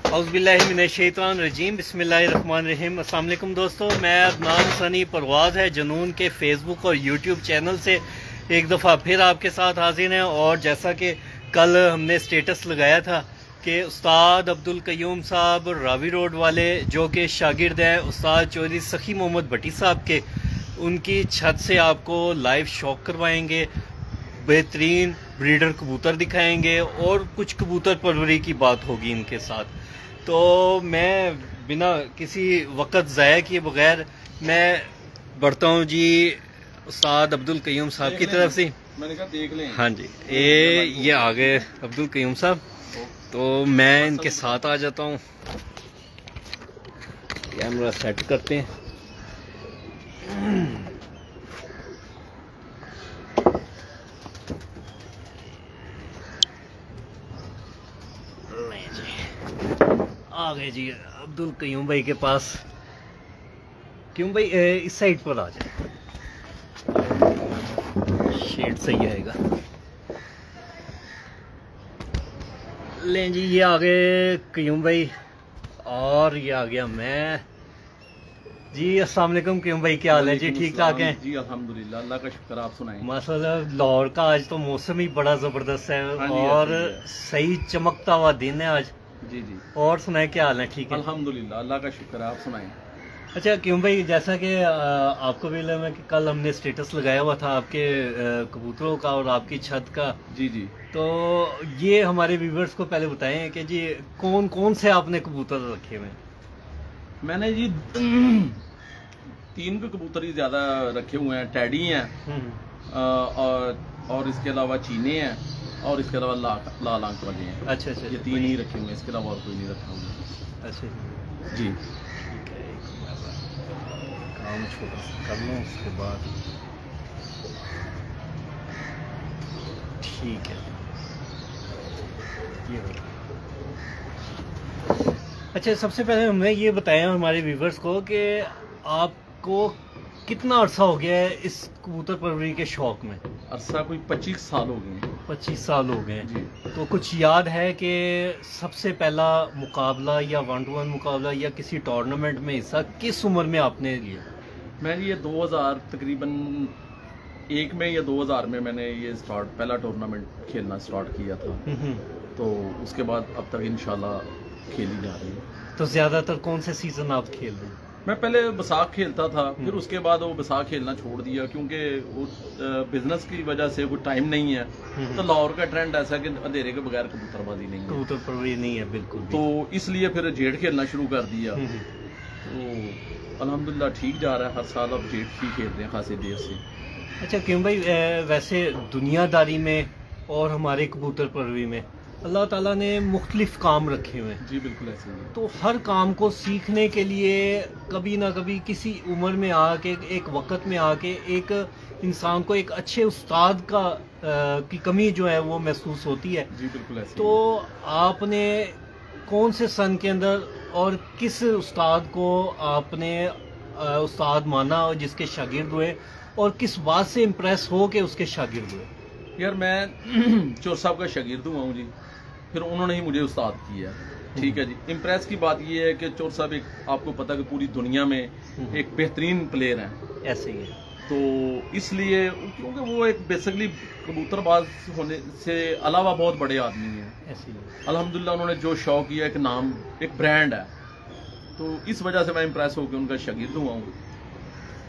औज़ुबिल्लाहिमिनश्शैतानिर्रजीम बिस्मिल्लाहिर्रहमानिर्रहीम। अस्सलाम वालेकुम दोस्तों, मैं अदनान सनी परवाज़ है जुनून के फेसबुक और यूट्यूब चैनल से एक दफ़ा फिर आपके साथ हाजिर हैं। और जैसा कि कल हमने स्टेटस लगाया था कि उस्ताद अब्दुल कयूम साहब रावी रोड वाले जो कि शागिर्द हैं उस्ताद चौधरी सखी मोहम्मद भट्टी साहब के, उनकी छत से आपको लाइव शौक करवाएंगे, बेहतरीन ब्रीडर कबूतर दिखाएंगे और कुछ कबूतर परवरी की बात होगी इनके साथ। तो मैं बिना किसी वक्त ज़ाया किए बगैर मैं बढ़ता हूँ जी उस्ताद अब्दुल कयूम साहब की तरफ से। मैंने कहा देख लें। हाँ जी, ये आ गए अब्दुल कयूम साहब, तो मैं इनके साथ आ जाता हूँ। कैमरा सेट करते हैं। आ गए जी अब्दुल कयूम भाई के पास। क्यों भाई इस साइड पर आ जाए, शेड सही आएगा। लें जी, ये आ गए कयूम भाई और ये आ गया मैं जी। अस्सलाम वालेकुम कयूम भाई, क्या हाल है जी? ठीक ठाक हैं जी? अल्हम्दुलिल्लाह, अल्लाह का शुक्र। आप सुनाएं? माशाल्लाह, लाहौर का आज तो मौसम ही बड़ा ज़बरदस्त है और सही चमकता हुआ दिन है आज। जी जी। और सुनाए, क्या हाल है? ठीक है अल्हम्दुलिल्लाह, अल्लाह का शुक्र। आप सुनाएं? अच्छा क्यों भाई, जैसा कि आपको भी लगा कि कल हमने स्टेटस लगाया हुआ था आपके कबूतरों का और आपकी छत का। जी जी। तो ये हमारे व्यूवर्स को पहले बताएं कि जी कौन कौन से आपने कबूतर रखे हुए हैं? मैंने जी 3 कबूतर ही ज्यादा रखे हुए हैं। टैडी हैं और इसके अलावा चीने हैं और इसके अलावा लाल आंख वाले हैं। अच्छा अच्छा, ये 3 ही रखे हुए हैं, इसके अलावा और कोई नहीं रखा हुआ। अच्छा जी। काम छोटा सा कर लूँ उसके बाद। ठीक है, ये अच्छा, सबसे पहले हमें ये बताया हमारे व्यूवर्स को कि आपको कितना अरसा हो गया है इस कबूतर परवरी के शौक में? अरसा कोई 25 साल हो गए। 25 साल हो गए जी। तो कुछ याद है कि सबसे पहला मुकाबला या 1-to-1 मुकाबला या किसी टूर्नामेंट में हिस्सा किस उम्र में आपने लिया? मैं ये 2000 तकरीबन 1 में या 2000 में मैंने ये पहला टूर्नामेंट खेलना स्टार्ट किया था। तो उसके बाद अब तक इंशाल्लाह खेली जा रही है। तो ज्यादातर कौन से सीजन आप खेल रहे हैं? मैं पहले बैसाख खेलता था, फिर उसके बाद वो बैसाख खेलना छोड़ दिया क्योंकि बिजनेस की वजह से कोई टाइम नहीं है। तो लाहौर का ट्रेंड ऐसा है कि अंधेरे के बगैर कबूतरबाजी नहीं है, कबूतर परवरी नहीं है बिल्कुल। तो इसलिए फिर जेठ खेलना शुरू कर दिया। तो अल्हम्दुलिल्लाह ठीक जा रहा है, हर साल अब जेठ ही खेल रहे हैं खासी देर से। अच्छा क्यों भाई, वैसे दुनियादारी में और हमारे कबूतर परवरी में अल्लाह ताला ने मुख्तलिफ काम रखे हुए हैं। जी बिल्कुल ऐसे ही। तो हर काम को सीखने के लिए कभी ना कभी किसी उम्र में आके, एक वक्त में आके एक इंसान को एक अच्छे उस्ताद का की कमी जो है वो महसूस होती है। जी बिल्कुल ऐसे। तो आपने कौन से सन के अंदर और किस उस्ताद को आपने उस्ताद माना और जिसके शागिर्द हुए, और किस बात से इम्प्रेस हो के उसके शागिर्द हुए? यार मैं चोर साहब का शागिर्द हुआ हूँ जी, फिर उन्होंने ही मुझे उस्ताद किया। ठीक है जी। इम्प्रेस की बात ये है कि चोर साहब एक, आपको पता है कि पूरी दुनिया में एक बेहतरीन प्लेयर हैं। ऐसे ही है। तो इसलिए क्योंकि वो एक बेसिकली कबूतरबाज होने से अलावा बहुत बड़े आदमी हैं। ऐसे ही। अल्हम्दुलिल्लाह उन्होंने जो शौक किया, एक नाम, एक ब्रांड है, तो इस वजह से मैं इम्प्रेस होकर उनका शागिर्द हुआ हूँ।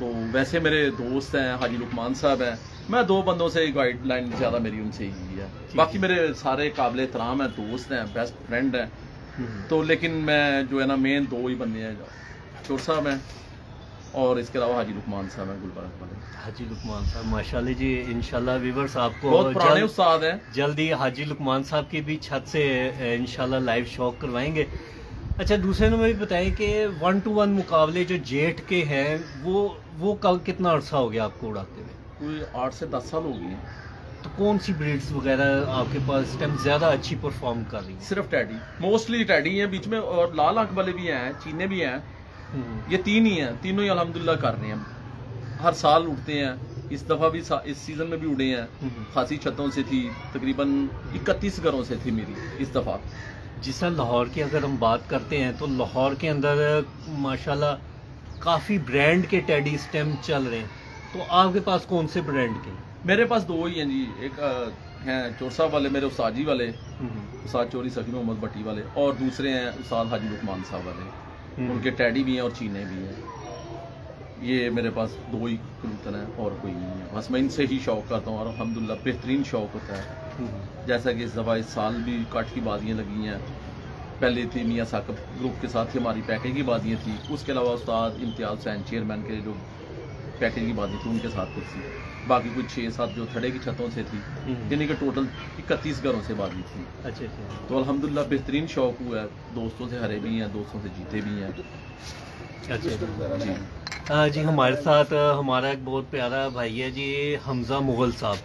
तो वैसे मेरे दोस्त हैं, हाजी लुकमान साहब हैं। मैं 2 बंदों से गाइडलाइन ज़्यादा मेरी उनसे ही है, बाकी मेरे सारे काबिल एहतराम हैं, दोस्त हैं, बेस्ट फ्रेंड हैं। तो लेकिन मैं जो है ना मेन 2 ही बंदे हैं, चोर साहब हैं और इसके अलावा हाजी लुकमान साहब हैं, गुलबर्ग वाले। हाजी लुकमान साहब माशाल्लाह जी, इंशाल्लाह व्यूवर्स आपको बहुत पुराने उस्ताद हैं। जल्दी हाजी लुकमान साहब की भी छत से इंशाल्लाह लाइव शौक करवाएंगे। अच्छा, दूसरे नंबर भी बताएं कि 1-to-1 मुकाबले जो जेठ के हैं वो कल कितना अरसा हो गया आपको उड़ाते हुए? कोई 8 से 10 साल हो गए हैं। तो कौन सी ब्रीड्स वगैरह आपके पास इस टाइम ज्यादा अच्छी परफॉर्म कर रही है? सिर्फ टैडी, मोस्टली टैडी हैं बीच में, और लाल आंख वाले भी हैं, चीने भी हैं। ये 3 ही हैं, तीनों ही अल्हम्दुलिल्लाह कर रहे हैं, हर साल उड़ते हैं। इस दफा भी इस सीजन में भी उड़े हैं। खासी छतों से थी, तकरीबन 31 घरों से थी मेरी इस दफा। जिस तरह लाहौर की अगर हम बात करते हैं तो लाहौर के अंदर माशाल्लाह काफ़ी ब्रांड के टेडी स्टेम चल रहे हैं, तो आपके पास कौन से ब्रांड के? मेरे पास दो ही हैं जी, एक हैं चोर साहब वाले मेरे उस्ताद जी वाले, उस्ताद चोरी सखी मोहम्मद भट्टी वाले, और दूसरे हैं उस्ताद हाजी लुकमान साहब वाले, उनके टैडी भी हैं और चीने भी हैं। ये मेरे पास दो ही कबूतर हैं और कोई नहीं है, बस मैं इनसे ही शौक करता हूँ और अल्हम्दुलिल्लाह बेहतरीन शौक होता है। जैसा कि इस दफ़ा इस साल भी काठ की बाजियाँ लगी हैं, पहले थी मियाँ साकब ग्रुप के साथ ही हमारी पैकेज की बाजियाँ थी, उसके अलावा उस्ताद इम्तियाज़ हुसैन चेयरमैन के जो पैकेज की बाजी थी उनके साथ कुछ थी, बाकी कुछ 6-7 जो थड़े की छतों से थी, यानी कि टोटल 31 घरों से बाजी थी। अच्छा अच्छा। तो अल्हम्दुलिल्लाह बेहतरीन शौक हुआ है, दोस्तों से हरे भी हैं, दोस्तों से जीते भी हैं। अच्छा जी जी, हमारे साथ हमारा एक बहुत प्यारा भाई है जी, हमज़ा मुग़ल साहब।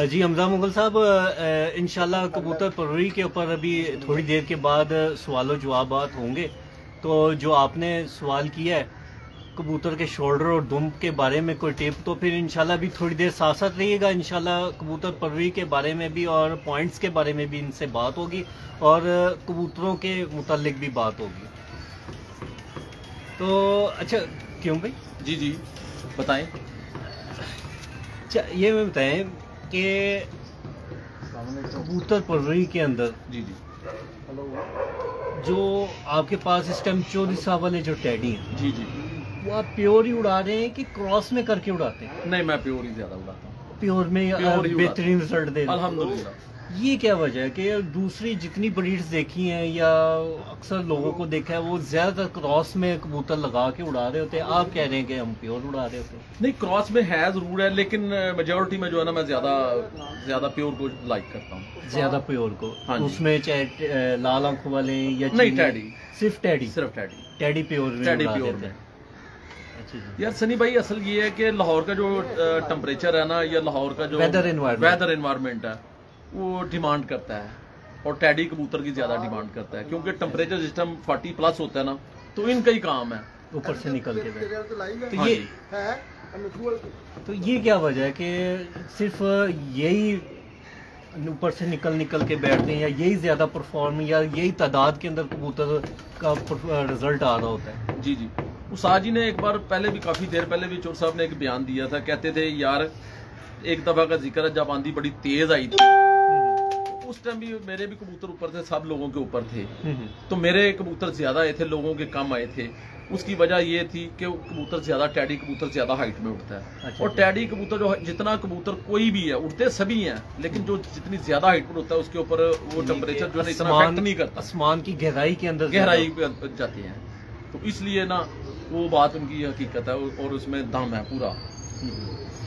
जी हमज़ा मुग़ल साहब, इंशाल्लाह कबूतर परवरी के ऊपर अभी थोड़ी देर के बाद सवाल जवाब होंगे, तो जो आपने सवाल किया है कबूतर के शोल्डर और दुम के बारे में कोई टिप, तो फिर इंशाल्लाह भी थोड़ी देर साथ साथ रहिएगा, इंशाल्लाह कबूतर परवरी के बारे में भी और पॉइंट्स के बारे में भी इनसे बात होगी और कबूतरों के मुतालिक भी बात होगी। तो अच्छा क्यों भाई? जी जी बताएं। अच्छा ये मैं बताएं कि कबूतर परवरी के अंदर जी जी जो आपके पास इस टाइम चौधरी साहब वाले जो टैडी हैं, जी जी, वो आप प्योर ही उड़ा रहे हैं कि क्रॉस में करके उड़ाते हैं? नहीं मैं प्योर ही ज्यादा उड़ाता हूँ। प्योर में बेहतरीन रिजल्ट दे रहे हैं अल्हम्दुलिल्लाह। ये क्या वजह है कि दूसरी जितनी ब्रीड्स देखी हैं या अक्सर लोगों को देखा है वो ज्यादातर क्रॉस में कबूतर लगा के उड़ा रहे होते हैं, आप कह रहे हैं कि हम प्योर उड़ा रहे होते हैं? नहीं क्रॉस में है जरूर है, लेकिन मेजोरिटी में जो है ना मैं ज्यादा प्योर को लाइक करता हूँ, ज्यादा प्योर को। हाँ जी। उसमें चाहे लाल आंखों वाले या नहीं टैडी, सिर्फ टैडी टैडी प्योर में टैडी उड़ा प्योर देते में। हैं। अच्छा जी। यार सनी भाई असल ये है कि लाहौर का जो टेम्परेचर है ना, या लाहौर का जो वेदर एनवायरनमेंट है वो डिमांड करता है, और टैडी कबूतर की ज्यादा डिमांड करता है, क्योंकि टेम्परेचर सिस्टम 40+ होता है ना, तो इनका ही काम है ऊपर से निकल के तो हाँ ये जी। तो ये क्या वजह है कि सिर्फ यही ऊपर से निकल के बैठते हैं, या यही ज्यादा परफॉर्म या यही तादाद के अंदर कबूतर का रिजल्ट आ रहा होता है? जी जी, उस्ताद जी ने एक बार पहले भी, काफी देर पहले भी चोर साहब ने एक बयान दिया था, कहते थे यार एक दफा का जिक्र है जब आंधी बड़ी तेज आई थी, उस टाइम भी मेरे भी कबूतर ऊपर थे, सब लोगों के ऊपर थे, तो मेरे कबूतर ज्यादा आए थे, लोगों के कम आए थे। उसकी वजह ये थी कि कबूतर ज्यादा, टैडी कबूतर ज्यादा हाइट में उड़ता है। अच्छा। और टैडी कबूतर जो जितना कबूतर कोई भी है, उड़ते सभी हैं, लेकिन जो जितनी ज्यादा हाइट पर उड़ता है उसके ऊपर वो टेम्परेचर जो है इतना इफेक्ट नहीं करता, आसमान की गहराई के अंदर गहराई जाती है, तो इसलिए ना वो बात उनकी हकीकत है और उसमें दम है पूरा।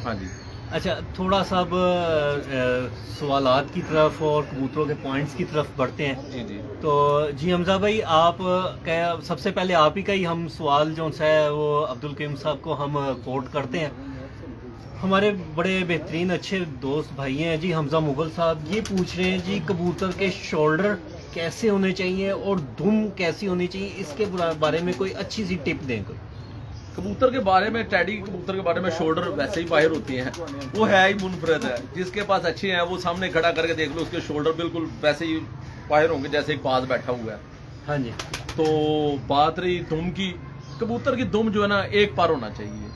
हाँ जी। अच्छा थोड़ा सा अब सवालात की तरफ और कबूतरों के पॉइंट्स की तरफ बढ़ते हैं। जी जी। तो जी हमजा भाई, आप क्या सबसे पहले आप ही का ही हम सवाल जो है वो अब्दुल करीम साहब को हम कोट करते हैं। हमारे बड़े बेहतरीन अच्छे दोस्त भाई हैं जी हमजा मुग़ल साहब, ये पूछ रहे हैं जी कबूतर के शोल्डर कैसे होने चाहिए और दुम कैसी होनी चाहिए, इसके बारे में कोई अच्छी सी टिप दें। कोई कबूतर के बारे में, टैडी कबूतर के बारे में शोल्डर वैसे ही बाहर होती हैं, वो है ही मुनफरद है, जिसके पास अच्छे हैं वो सामने खड़ा करके देख लो, उसके शोल्डर बिल्कुल वैसे ही बाहर होंगे जैसे एक बाज बैठा हुआ है। हाँ जी। तो बात रही दुम की, कबूतर की दुम जो है ना एक पार होना चाहिए,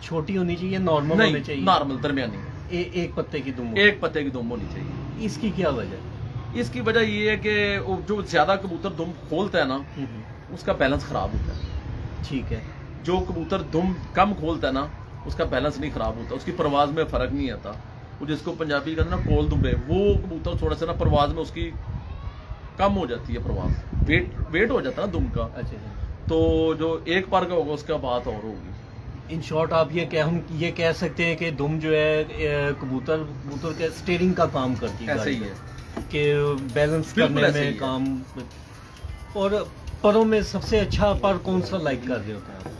छोटी होनी चाहिए, नॉर्मल होनी चाहिए? नॉर्मल दरमियानी, एक पत्ते की दुम, एक पत्ते की दुम होनी चाहिए। इसकी क्या वजह? इसकी वजह ये है कि जो ज्यादा कबूतर दुम खोलता है ना, उसका बैलेंस खराब होता है। ठीक है। जो कबूतर दुम कम खोलता है ना, उसका बैलेंस नहीं खराब होता, उसकी परवाज में फर्क नहीं आता। वो जिसको पंजाबी कहते हैं ना कोल दुमरे, वो कबूतर थोड़ा सा ना परवाज में उसकी कम हो जाती है, परवाज वेट हो जाता है ना दुम का। अच्छा। तो जो एक पार का होगा उसका बात और होगी। इन शॉर्ट आप हम ये कह सकते हैं कि दुम जो है कबूतर के स्टीयरिंग का काम करती है, ऐसे ही है कि बैलेंस करने में काम। और परों में सबसे अच्छा पर कौन सा लाइक कर रहे होते हैं?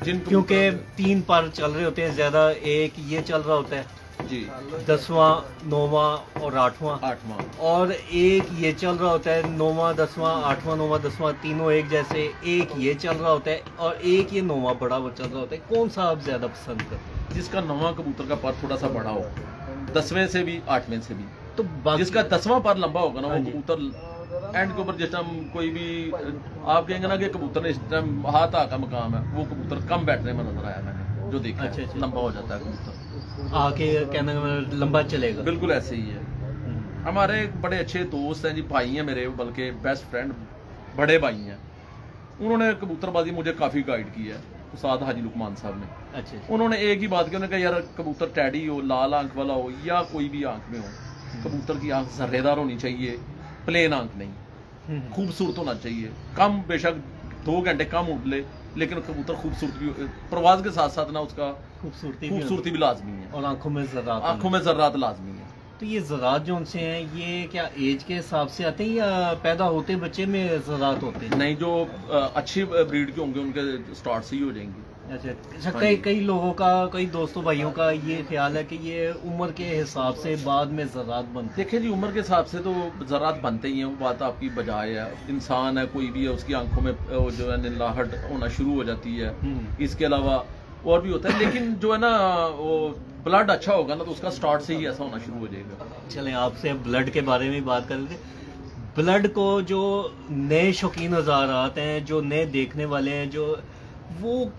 क्योंकि 3 पर चल रहे होते हैं ज्यादा, एक ये चल रहा होता है जी, 10वां 9वां और 8वां, और एक ये चल रहा होता है 9वां 10वां 8वां 9वां 10वां, तीनों एक जैसे, एक ये चल रहा होता है और एक ये 9वां बड़ा वो चल रहा होता है। कौन सा आप ज्यादा पसंद करते हैं? जिसका 9वां कबूतर का पर थोड़ा सा बड़ा हो, 10वें से भी 8वें से भी, तो जिसका 10वां पर लंबा होगा ना, वो कबूतर एंड के ऊपर जिस टाइम कोई भी आप कहेंगे ना कि कबूतर ने इस टाइम हाथ आ का मकाम है, वो कबूतर कम बैठने में नजर आया मैंने जो देखा। अच्छा। लंबा हो जाता है कबूतर आके कहने में लंबा चलेगा। बिल्कुल ऐसे ही है। हमारे एक बड़े अच्छे दोस्त हैं जी, भाई हैं मेरे, बल्कि बेस्ट फ्रेंड, बड़े भाई हैं। उन्होंने कबूतरबाजी मुझे काफ़ी गाइड की है, उस्ताद हाजी लुकमान साहब ने। अच्छा। उन्होंने एक ही बात की, उन्होंने कहा यार कबूतर टैडी हो, लाल आंख वाला हो या कोई भी आंख में हो, कबूतर की आंख जर्रेदार होनी चाहिए, प्लेन आंख नहीं, खूबसूरत होना चाहिए। कम बेशक 2 घंटे कम उड़ ले, लेकिन कबूतर खूबसूरत भी, परवाज के साथ साथ ना उसका खूबसूरती भी लाजमी है, और आंखों में जर्रात लाजमी है। तो ये ज़रात जो उनसे हैं, ये क्या एज के हिसाब से आते हैं या पैदा होते बच्चे में ज़रात होते हैं? नहीं, जो अच्छी ब्रीड के होंगे उनके स्टार्ट से ही हो जाएंगे। अच्छा। कई लोगों का, कई दोस्तों भाइयों का ये ख्याल है कि ये उम्र के हिसाब से बाद में ज़रात बनते हैं। देखिए जी, उम्र के हिसाब से तो ज़रात बनते ही हैं, वो बात आपकी बजाय है। इंसान है कोई भी है, उसकी आंखों में जो है नीलाहट होना शुरू हो जाती है। इसके अलावा और भी होता है, लेकिन जो है ना वो ब्लड अच्छा होगा ना तो उसका स्टार्ट से ही ऐसा होना शुरू हो जाएगा। चलें, आपसे ब्लड के बारे में बात कर रहे थे। ब्लड को जो नए शौकीन हज़ारात हैं, जो नए देखने वाले हैं, जो वो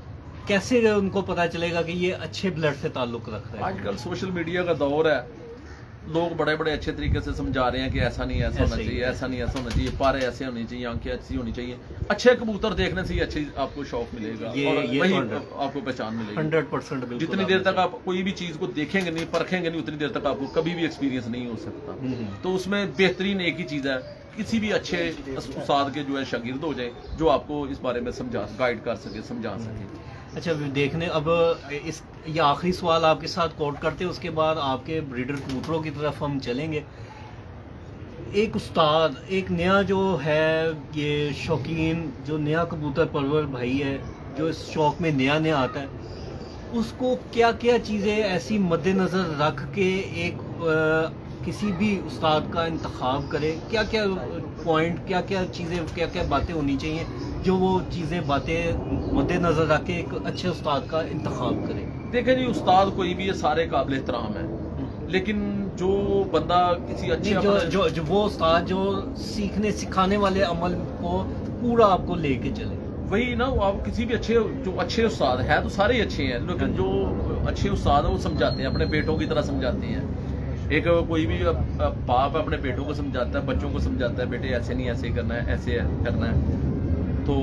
कैसे उनको पता चलेगा कि ये अच्छे ब्लड से ताल्लुक रख रहे हैं? आजकल सोशल मीडिया का दौर है, लोग बड़े बड़े अच्छे तरीके से समझा रहे हैं कि ऐसा नहीं ऐसा होना चाहिए, ऐसा नहीं ऐसा होना चाहिए, पारे ऐसे होनी चाहिए, आंखें ऐसी होनी चाहिए। अच्छे कबूतर देखने से ही अच्छी आपको शौक मिलेगा और वही आपको पहचान मिलेगी। 100%। जितनी देर तक आप कोई भी चीज को देखेंगे नहीं, परखेंगे नहीं, उतनी देर तक आपको कभी भी एक्सपीरियंस नहीं हो सकता। तो उसमें बेहतरीन एक ही चीज है, किसी भी अच्छे उस्ताद के जो है शागिर्द हो जाए, जो आपको इस बारे में गाइड कर सके, समझा सके। अच्छा, देखने अब ये आखिरी सवाल आपके साथ कोट करते हैं, उसके बाद आपके ब्रीडर कबूतरों की तरफ हम चलेंगे। एक उस्ताद, एक नया जो है ये शौकीन, जो नया कबूतर परवर भाई है, जो इस शौक में नया आता है, उसको क्या क्या चीज़ें ऐसी मद्देनज़र रख के एक किसी भी उस्ताद का इंतखाब करे? क्या क्या पॉइंट, क्या क्या चीज़ें, क्या क्या बातें होनी चाहिए जो वो चीज़ें बातें मद्देनज़र रख के एक अच्छे उस्ताद का इंतखाब करे? देखें जी, उस्ताद कोई भी है, सारे काबिल एहतराम है, लेकिन जो बंदा किसी अच्छे जो वो उस्ताद जो सिखाने वाले अमल को पूरा आपको लेके चले, वही ना। आप किसी भी अच्छे उस्ताद है तो सारे ही अच्छे हैं, लेकिन जो अच्छे उस्ताद है वो समझाते हैं, अपने बेटों की तरह समझाते हैं। एक कोई भी बाप अपने बेटों को समझाता है, बच्चों को समझाता है, बेटे ऐसे नहीं, ऐसे करना है, ऐसे करना है। तो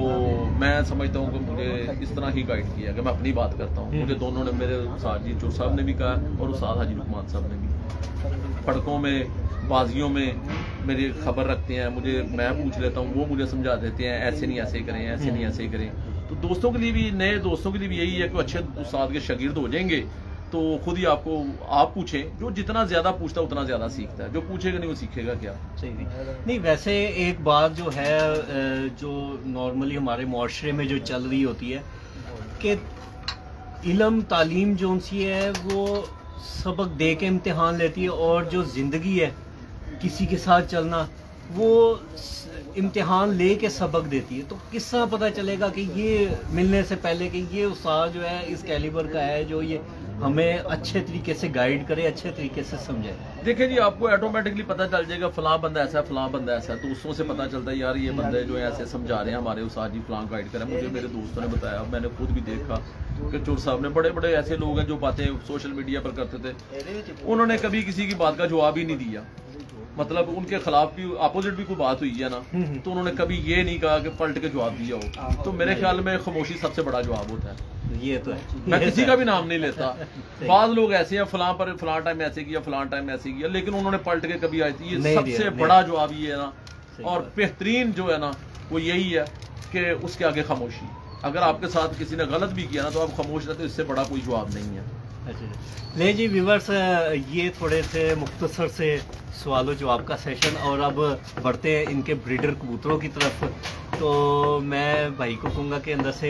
मैं समझता हूँ कि मुझे इस तरह ही गाइड किया कि मैं अपनी बात करता हूँ। मुझे दोनों ने, मेरे उस्ताद जी चोर साहब ने भी कहा और उस्ताद हाजी लुकमान साहब ने भी। फड़कों में, बाजियों में मेरी खबर रखते हैं, मैं पूछ लेता हूँ, वो मुझे समझा देते हैं, ऐसे नहीं ऐसे करें, ऐसे नहीं ऐसे करें। तो दोस्तों के लिए भी, नए दोस्तों के लिए भी यही है कि अच्छे उस्ताद के शागिर्द हो जाएंगे तो खुद ही आप पूछें। जो जितना ज्यादा पूछता है उतना ज्यादा सीखता है, जो पूछेगा नहीं वो सीखेगा क्या? सही नहीं। वैसे एक बात जो है, जो नॉर्मली हमारे मुआशरे में जो चल रही होती है कि इल्म तालीम जो सी है वो सबक दे के इम्तिहान लेती है, और जो ज़िंदगी है किसी के साथ चलना वो इम्तिहान ले के सबक देती है। तो किस तरह पता चलेगा कि ये मिलने से पहले कि ये उस्ताद जो है इस कैलिबर का है, जो ये हमें अच्छे तरीके से गाइड करे, अच्छे तरीके से समझे? देखिए जी, आपको ऑटोमेटिकली पता चल जाएगा फलां बंदा ऐसा है, फलां बंदा ऐसा है। तो उसमें से पता चलता है यार ये बंदे जो है ऐसे समझा रहे हैं, हमारे उस्ताद जी फलां गाइड करें। मुझे मेरे दोस्तों ने बताया, मैंने खुद भी देखा कि चोर साहब ने, बड़े बड़े ऐसे लोग हैं जो बातें सोशल मीडिया पर करते थे, उन्होंने कभी किसी की बात का जवाब ही नहीं दिया। मतलब उनके खिलाफ भी, अपोजिट भी कोई बात हुई है ना, तो उन्होंने कभी ये नहीं कहा कि पलट के जवाब दिया हो। तो मेरे ख्याल में खामोशी सबसे बड़ा जवाब होता है। ये तो है, मैं किसी का भी नाम नहीं लेता। बाद लोग ऐसे हैं, फलां टाइम ऐसे किया, फलां टाइम ऐसे किया, लेकिन उन्होंने पलट के कभी आई थी। ये सबसे बड़ा जवाब ये है ना, और बेहतरीन जो है ना वो यही है कि उसके आगे खामोशी। अगर आपके साथ किसी ने गलत भी किया ना तो आप खामोश रहते, इससे बड़ा कोई जवाब नहीं है। अच्छा ले जी व्यूअर्स, ये थोड़े से मुख्तसर से सवालों जवाब का सेशन, और अब बढ़ते हैं इनके ब्रीडर कबूतरों की तरफ। तो मैं भाई को कहूँगा कि अंदर से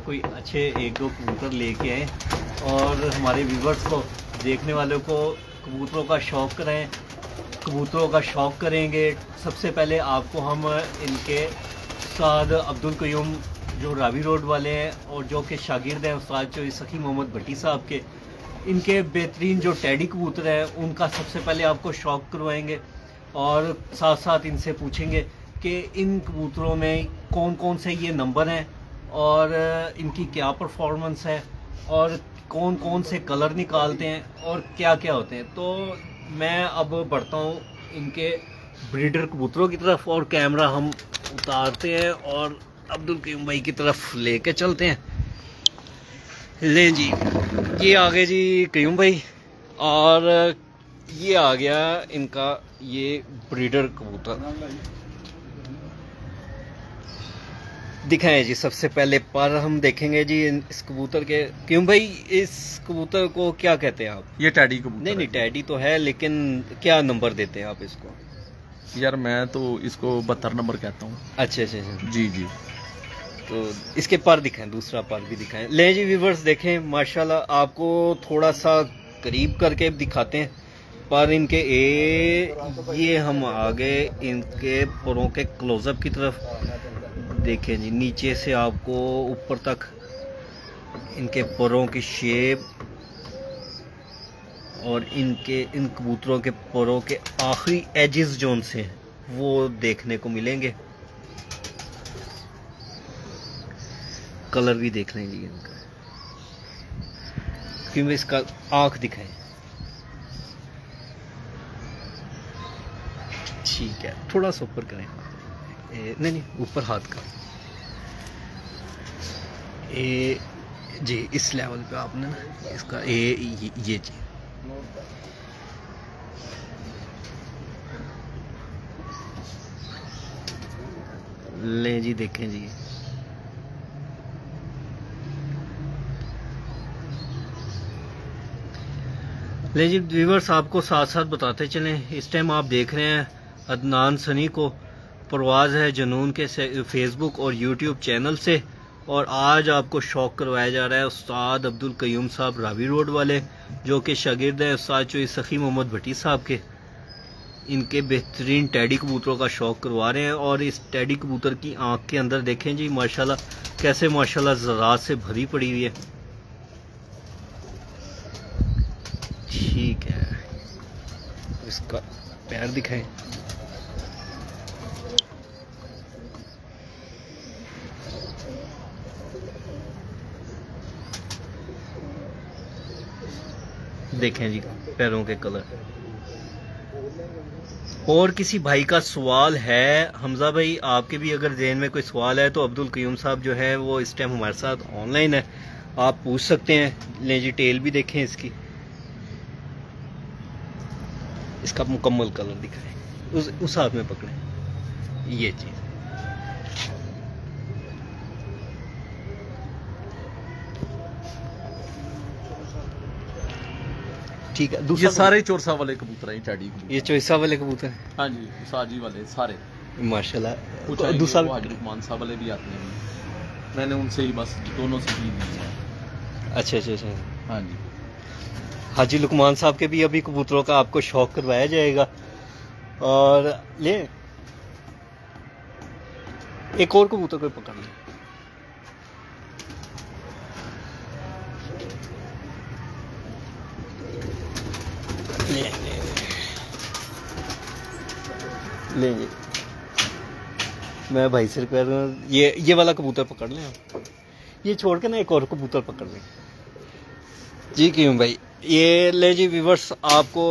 कोई अच्छे 1-2 कबूतर लेके आए और हमारे व्यूअर्स को, देखने वालों को कबूतरों का शौक़ कराएं, कबूतरों का शौक़ करेंगे। सबसे पहले आपको हम इनके उस्ताद अब्दुल कयूम जो रावी रोड वाले हैं और जो कि शागिर्द हैं उस्ताद जो सखी मोहम्मद भट्टी साहब के, इनके बेहतरीन जो टैडी कबूतर हैं उनका सबसे पहले आपको शौक़ करवाएंगे, और साथ साथ इनसे पूछेंगे कि इन कबूतरों में कौन कौन से ये नंबर हैं और इनकी क्या परफॉर्मेंस है और कौन कौन से कलर निकालते हैं और क्या क्या होते हैं। तो मैं अब बढ़ता हूँ इनके ब्रीडर कबूतरों की तरफ और कैमरा हम उतारते हैं और अब्दुल कयूम भाई की तरफ लेके चलते हैं। ले जी, ये आ गए जी कयूम भाई और ये आ गया इनका ये ब्रीडर कबूतर। दिखाएं जी, सबसे पहले पर हम देखेंगे जी इस कबूतर के। क्यों भाई, इस कबूतर को क्या कहते हैं आप? ये टैडी कबूतर। नहीं, टैडी तो है, लेकिन क्या नंबर देते हैं आप इसको? यार मैं तो इसको 72 नंबर कहता हूँ। अच्छा, जी जी। तो इसके पर दिखाएं, दूसरा पर भी दिखाएं। ले जी व्यूअर्स, देखें माशाल्लाह, आपको थोड़ा सा करीब करके दिखाते हैं पर इनके। ये हम आ गए इनके परों के क्लोजअप की तरफ। देखें जी, नीचे से आपको ऊपर तक इनके परों की शेप और इन कबूतरों के परों के आखिरी एजेस जोन से वो देखने को मिलेंगे। कलर भी देख लें जी इनका, क्योंकि इसका आंख दिखाएं। ठीक है, थोड़ा सा ऊपर करें। नहीं, ऊपर हाथ का। जी इस लेवल पे आपने ना इसका ये जी। ले जी, देखें जी, ले जी व्यूअर्स, आपको साथ साथ बताते चलें। इस टाइम आप देख रहे हैं अदनान सनी को, परवाज़ है जुनून के फेसबुक और यूट्यूब चैनल से। और आज आपको शौक करवाया जा रहा है उस्ताद अब्दुल कयूम साहब रावी रोड वाले, जो कि शागिर्द हैं उस्ताद चौधरी सखी मोहम्मद भट्टी साहब के। इनके बेहतरीन टैडी कबूतरों का शौक करवा रहे हैं। और इस टैडी कबूतर की आंख के अंदर देखें जी माशाल्लाह, कैसे माशाल्लाह ज़रात से भरी पड़ी हुई है। ठीक है, इसका पैर दिखाएं। देखें जी पैरों के कलर। और किसी भाई का सवाल है, हमजा भाई, आपके भी अगर ज़हन में कोई सवाल है तो अब्दुल कयूम साहब जो है वो इस टाइम हमारे साथ ऑनलाइन है, आप पूछ सकते हैं। ले जी, टेल भी देखें इसकी, इसका मुकम्मल कलर दिखाएं। उस हाथ में पकड़ें ये चीज। ठीक है, ये सारे चोरसा वाले कबूतर हैं, टैडी कबूतर। ये चोरसा वाले कबूतर हैं? हाँ जी, साजी वाले सारे माशाल्लाह। दूसरा हाजी लुकमान साहब वाले भी आते हैं, मैंने उनसे ही बस दोनों से की दी है। अच्छा। हाँ जी, हाजी लुकमान साहब के भी अभी कबूतरों का आपको शौक करवाया जाएगा। और ले एक और कबूतर को पकड़ लें। लेंगे, मैं भाई से कह रहा हूँ ये वाला कबूतर पकड़ लें आप। ये छोड़ के ना एक और कबूतर पकड़ लें जी। क्यों भाई, ये ले जी व्यूअर्स, आपको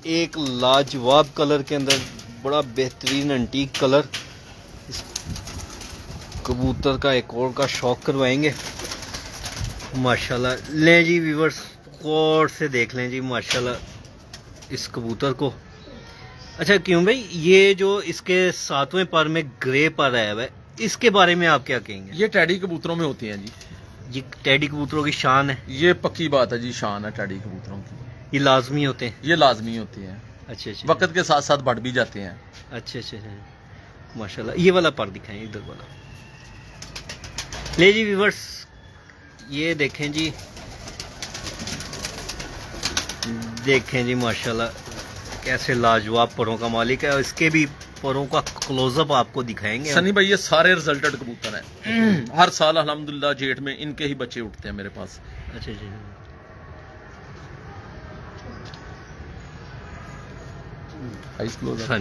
एक लाजवाब कलर के अंदर बड़ा बेहतरीन एंटीक कलर इस कबूतर का एक और का शौक करवाएंगे माशाल्लाह। ले जी व्यूअर्स, गौर से देख लें जी माशाल्लाह इस कबूतर को। अच्छा क्यों भाई, ये जो इसके 7वें पर में ग्रे पर आया हुआ है, इसके बारे में आप क्या कहेंगे? ये टैडी कबूतरों में होती हैं जी। ये टैडी कबूतरों की शान है? ये पक्की बात है जी, शान है टैडी कबूतरों की। ये लाजमी होते हैं? ये लाजमी होती हैं। अच्छा, वक्त के साथ साथ बढ़ भी जाते हैं। अच्छा माशाल्लाह। ये वाला पर दिखाएं, इधर वाला। ले जी व्यूअर्स, ये देखें जी, देखें जी माशाल्लाह कैसे लाजवाब परों का मालिक है। और इसके भी परों का क्लोजअप आपको दिखाएंगे सनी भाई। ये सारे रिजल्टेड कबूतर हैं, हर साल अल्हम्दुलिल्लाह जेठ में इनके ही बच्चे उठते हैं मेरे पास। अच्छा हाँ,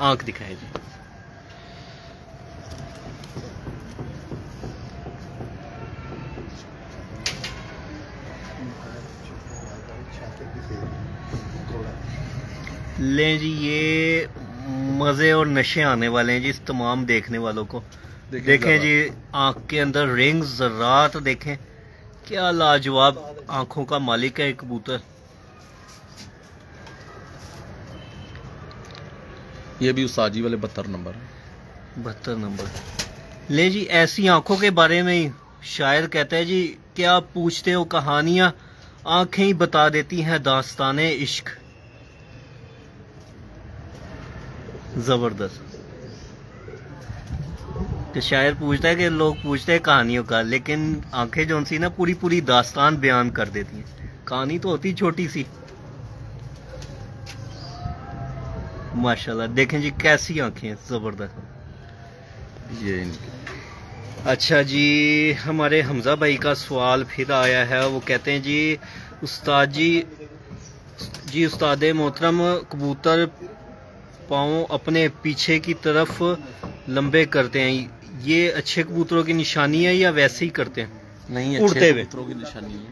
आंख दिखाएं जी। लें जी, ये मज़े और नशे आने वाले हैं जी इस तमाम देखने वालों को। देखें जी, आंख के अंदर रिंग्स, ज़र्रात देखें, क्या लाजवाब आंखों का मालिक है एक कबूतर। ये भी उस्ताद जी वाले 72 नंबर। 72 नंबर। ले जी, ऐसी आंखों के बारे में ही शायर कहता है जी, क्या पूछते हो कहानियां, आंखें ही बता देती हैं दास्ताने इश्क। जबरदस्त। कि शायर पूछता है कि लोग पूछते हैं कहानियों का, लेकिन आंखें जो सी ना पूरी पूरी दास्तान बयान कर देती हैं। कहानी तो होती छोटी सी। माशाल्लाह, देखें जी कैसी आंखें, जबरदस्त। ये अच्छा जी, हमारे हमजा भाई का सवाल फिर आया है। वो कहते हैं जी, उस्ताद जी उस्ताद मोहतरम, कबूतर पाँव अपने पीछे की तरफ लंबे करते हैं, ये अच्छे कबूतरों की निशानी है या वैसे ही करते हैं? नहीं, उड़ते हुए कबूतरों की निशानी है।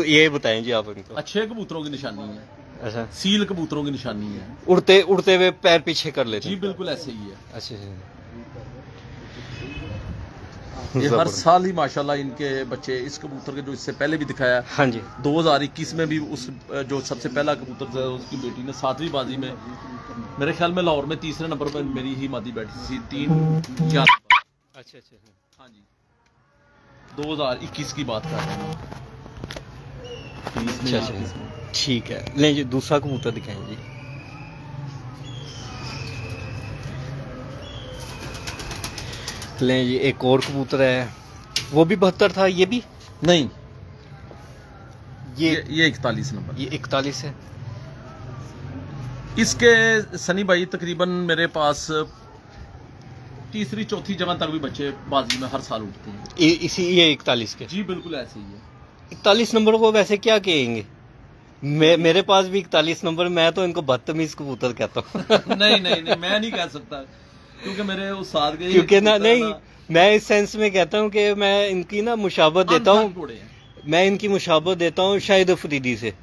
ये बताएं जी आप इनको। अच्छे कबूतरों की निशानी है। अच्छा, सील कबूतरों की निशानी है। उड़ते हुए पैर पीछे कर लेते जी हैं? बिल्कुल ऐसे ही है। अच्छा, ये हर साल ही माशाल्लाह इनके बच्चे, इस कबूतर के जो इससे पहले भी दिखाया, हाँ जी, 2021 में भी उस जो सबसे पहला कबूतर था उसकी बेटी ने 7वीं बाजी में, मेरे ख्याल में लाहौर में 3रे नंबर पर मेरी ही मादी बैठी थी, 3-4। अच्छा अच्छा, हाँ जी, 2021 की बात कर रहे हैं। अच्छा, ठीक है। लें जी, दूसरा कबूतर दिखाएं जी। लें जी, एक और कबूतर है, वो भी 72 था। ये भी नहीं, ये 41 नंबर। ये 41 है। इसके सनी भाई तकरीबन मेरे पास 3री-4थी जगह तक भी बच्चे बाजी में हर साल उठते हैं। ये 41 के? जी बिल्कुल ऐसे ही है। 41 नंबर को वैसे क्या कहेंगे? मेरे पास भी 41 नंबर, मैं तो इनको बदतमीज कबूतर कहता हूँ। नहीं, मैं नहीं कह सकता, क्योंकि मेरे उस्ताद के, क्योंकि ना नहीं, मैं इस सेंस में कहता हूँ कि मैं इनकी ना मुशाबत देता हूँ, मैं इनकी मुशाबत देता हूँ शाहिद अफरीदी से।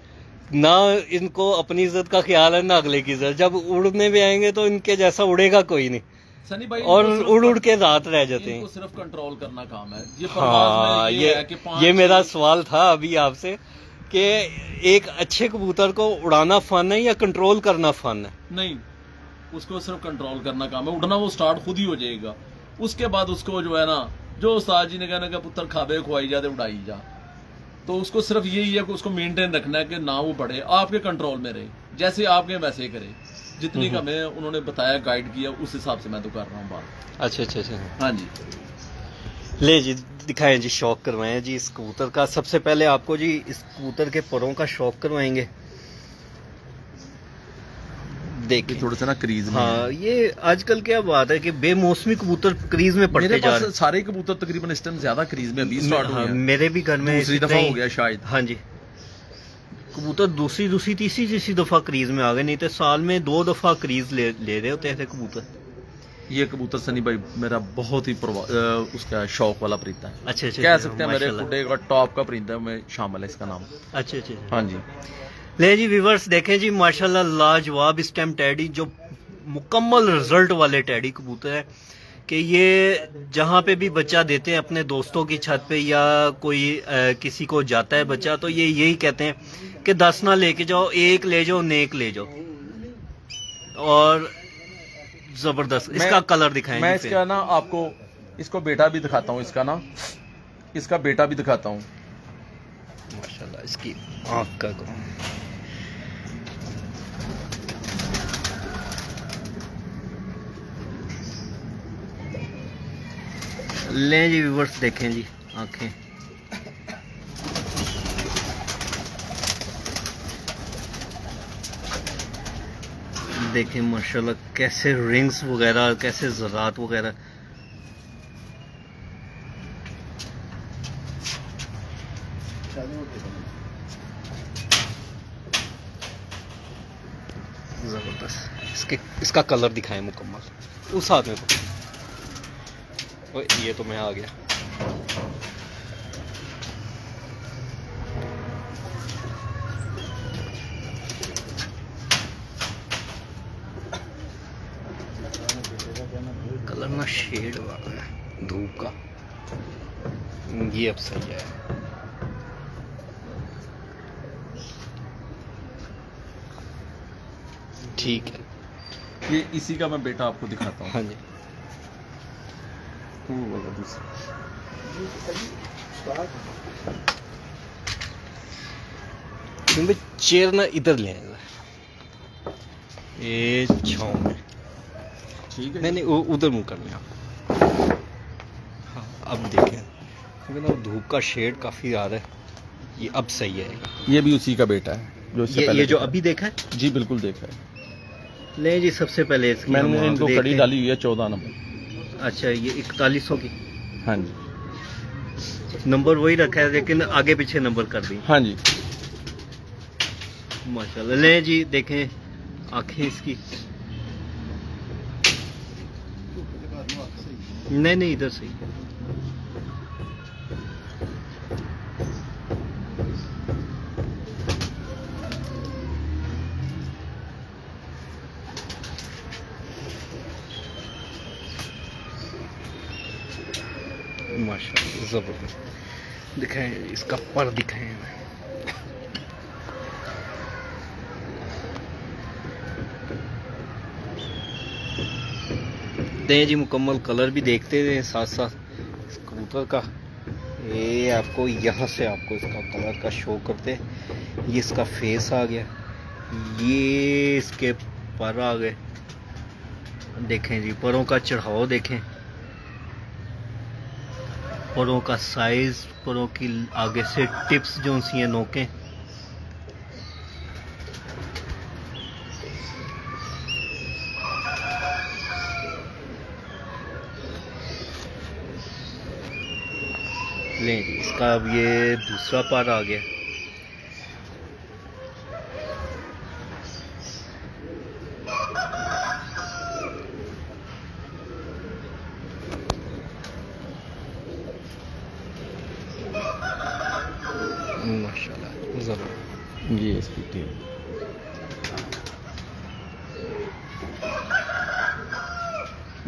ना इनको अपनी इज्जत का ख्याल है, ना अगले की इज्जत। जब उड़ने भी आएंगे तो इनके जैसा उड़ेगा कोई नहीं, सनी भाई, और उड़ के रात रह जाते हैं। सिर्फ कंट्रोल करना काम है। हाँ, ये मेरा सवाल था अभी आपसे कि एक अच्छे कबूतर को उड़ाना फन है या कंट्रोल करना फन है? नहीं, उसको सिर्फ कंट्रोल करना काम है। उड़ना वो स्टार्ट खुद ही हो जाएगा। उसके बाद उसको जो है ना, जो उस्ताद जी ने कहना कि पुत्र खाबे खुआई जा, उड़ाई जा, तो उसको सिर्फ यही है कि उसको मेंटेन रखना है कि ना वो बढ़े, आपके कंट्रोल में रहे, जैसे आपके वैसे करे। जितनी का मैं उन्होंने बताया, गाइड किया, उस हिसाब से मैं तो कर रहा हूँ बात। अच्छा, हाँ जी। ले जी, दिखाएं जी, शौक करवाएं जी इस कबूतर का। सबसे पहले आपको जी इस कबूतर के परों का शौक करवाएंगे। देखिए थोड़ा सा ना क्रीज में। हाँ, ये आजकल क्या बात है कि बेमौसमी कबूतर क्रीज में पड़ते जा रहे हैं। सारे कबूतर तकरीबन इस टाइम ज्यादा क्रीज में अभी स्टार्ट हुए हैं। मेरे भी घर में दूसरी दफा हो गया शायद। हाँ जी, कबूतर दूसरी तीसरी दफा क्रीज में आ गए, नहीं तो साल में 2 दफा क्रीज ले रहे होते थे कबूतर। ये कबूतर सनी भाई मेरा बहुत ही उसका शौक वाला परिंदा है। अच्छा, कह सकते हैं मेरे खुडे का टॉप का परिंदा में शामिल है इसका नाम। अच्छा, हाँ जी। ले जी व्यूअर्स, देखें जी, माशाल्लाह लाजवाब इस टाइम टैडी, जो मुकम्मल रिजल्ट वाले टैडी कबूतर है कि ये जहाँ पे भी बच्चा देते हैं अपने दोस्तों की छत पे, या कोई किसी को जाता है बच्चा, तो ये यही कहते हैं कि 10 ना लेके जाओ, 1 ले जाओ, नेक ले जाओ। और जबरदस्त इसका कलर दिखाएंगे। मैं इसका ना आपको इसको बेटा भी दिखाता हूँ, इसका बेटा भी दिखाता हूँ। माशाल्लाह, इसकी आँख का लें जी व्यूअर्स, देखें जी आंखें। देखें माशाल्लाह कैसे रिंग्स वगैरह, कैसे ज़रात वगैरह। जबरदस्त। इसका कलर दिखाएं मुकम्मल। उस हाथ में तो ये तो मैं आ गया। शेड वाला है, धूप का, ये अब सही है। ठीक है, ये इसी का मैं बेटा आपको दिखाता हूँ। हाँ जी। वो वाला दूसरा। चेयर ना इधर ले आएगा, ये छाँव में। ठीक है, नहीं उधर मुँह करने आप। हाँ अब देखें, क्योंकि ना धूप का शेड काफ़ी आ रहा है, ये अब सही है। ये भी उसी का बेटा है जो इससे पहले ये जो अभी देखा है? जी बिल्कुल देखा है। ले जी, सबसे पहले इसकी मैंने हम इनको देखते कड़ी हैं। डाली हुई है 14 नंबर। अच्छा, ये 4100 की हाँ जी, नंबर वही रखा है, लेकिन आगे पीछे नंबर कर दी। हाँ जी। माशाल्लाह। ले जी देखें आंखें इसकी, नहीं इधर सही। माशाल्लाह जबरदस्त। दिखाएं इसका पर, दिखाएं। दें जी मुकम्मल कलर भी देखते हैं साथ साथ इस कबूतर का। ये आपको यहाँ से आपको इसका कलर का शो करते हैं। ये इसका फेस आ गया, ये इसके पर आ गए। देखें जी परों का चढ़ाव देखें, परों का साइज, परों की आगे से टिप्स जो सी हैं नोकें। लें जी इसका अब ये दूसरा पार आ गया। माशाल्लाह जबरदस्त। ये इसकी टीम।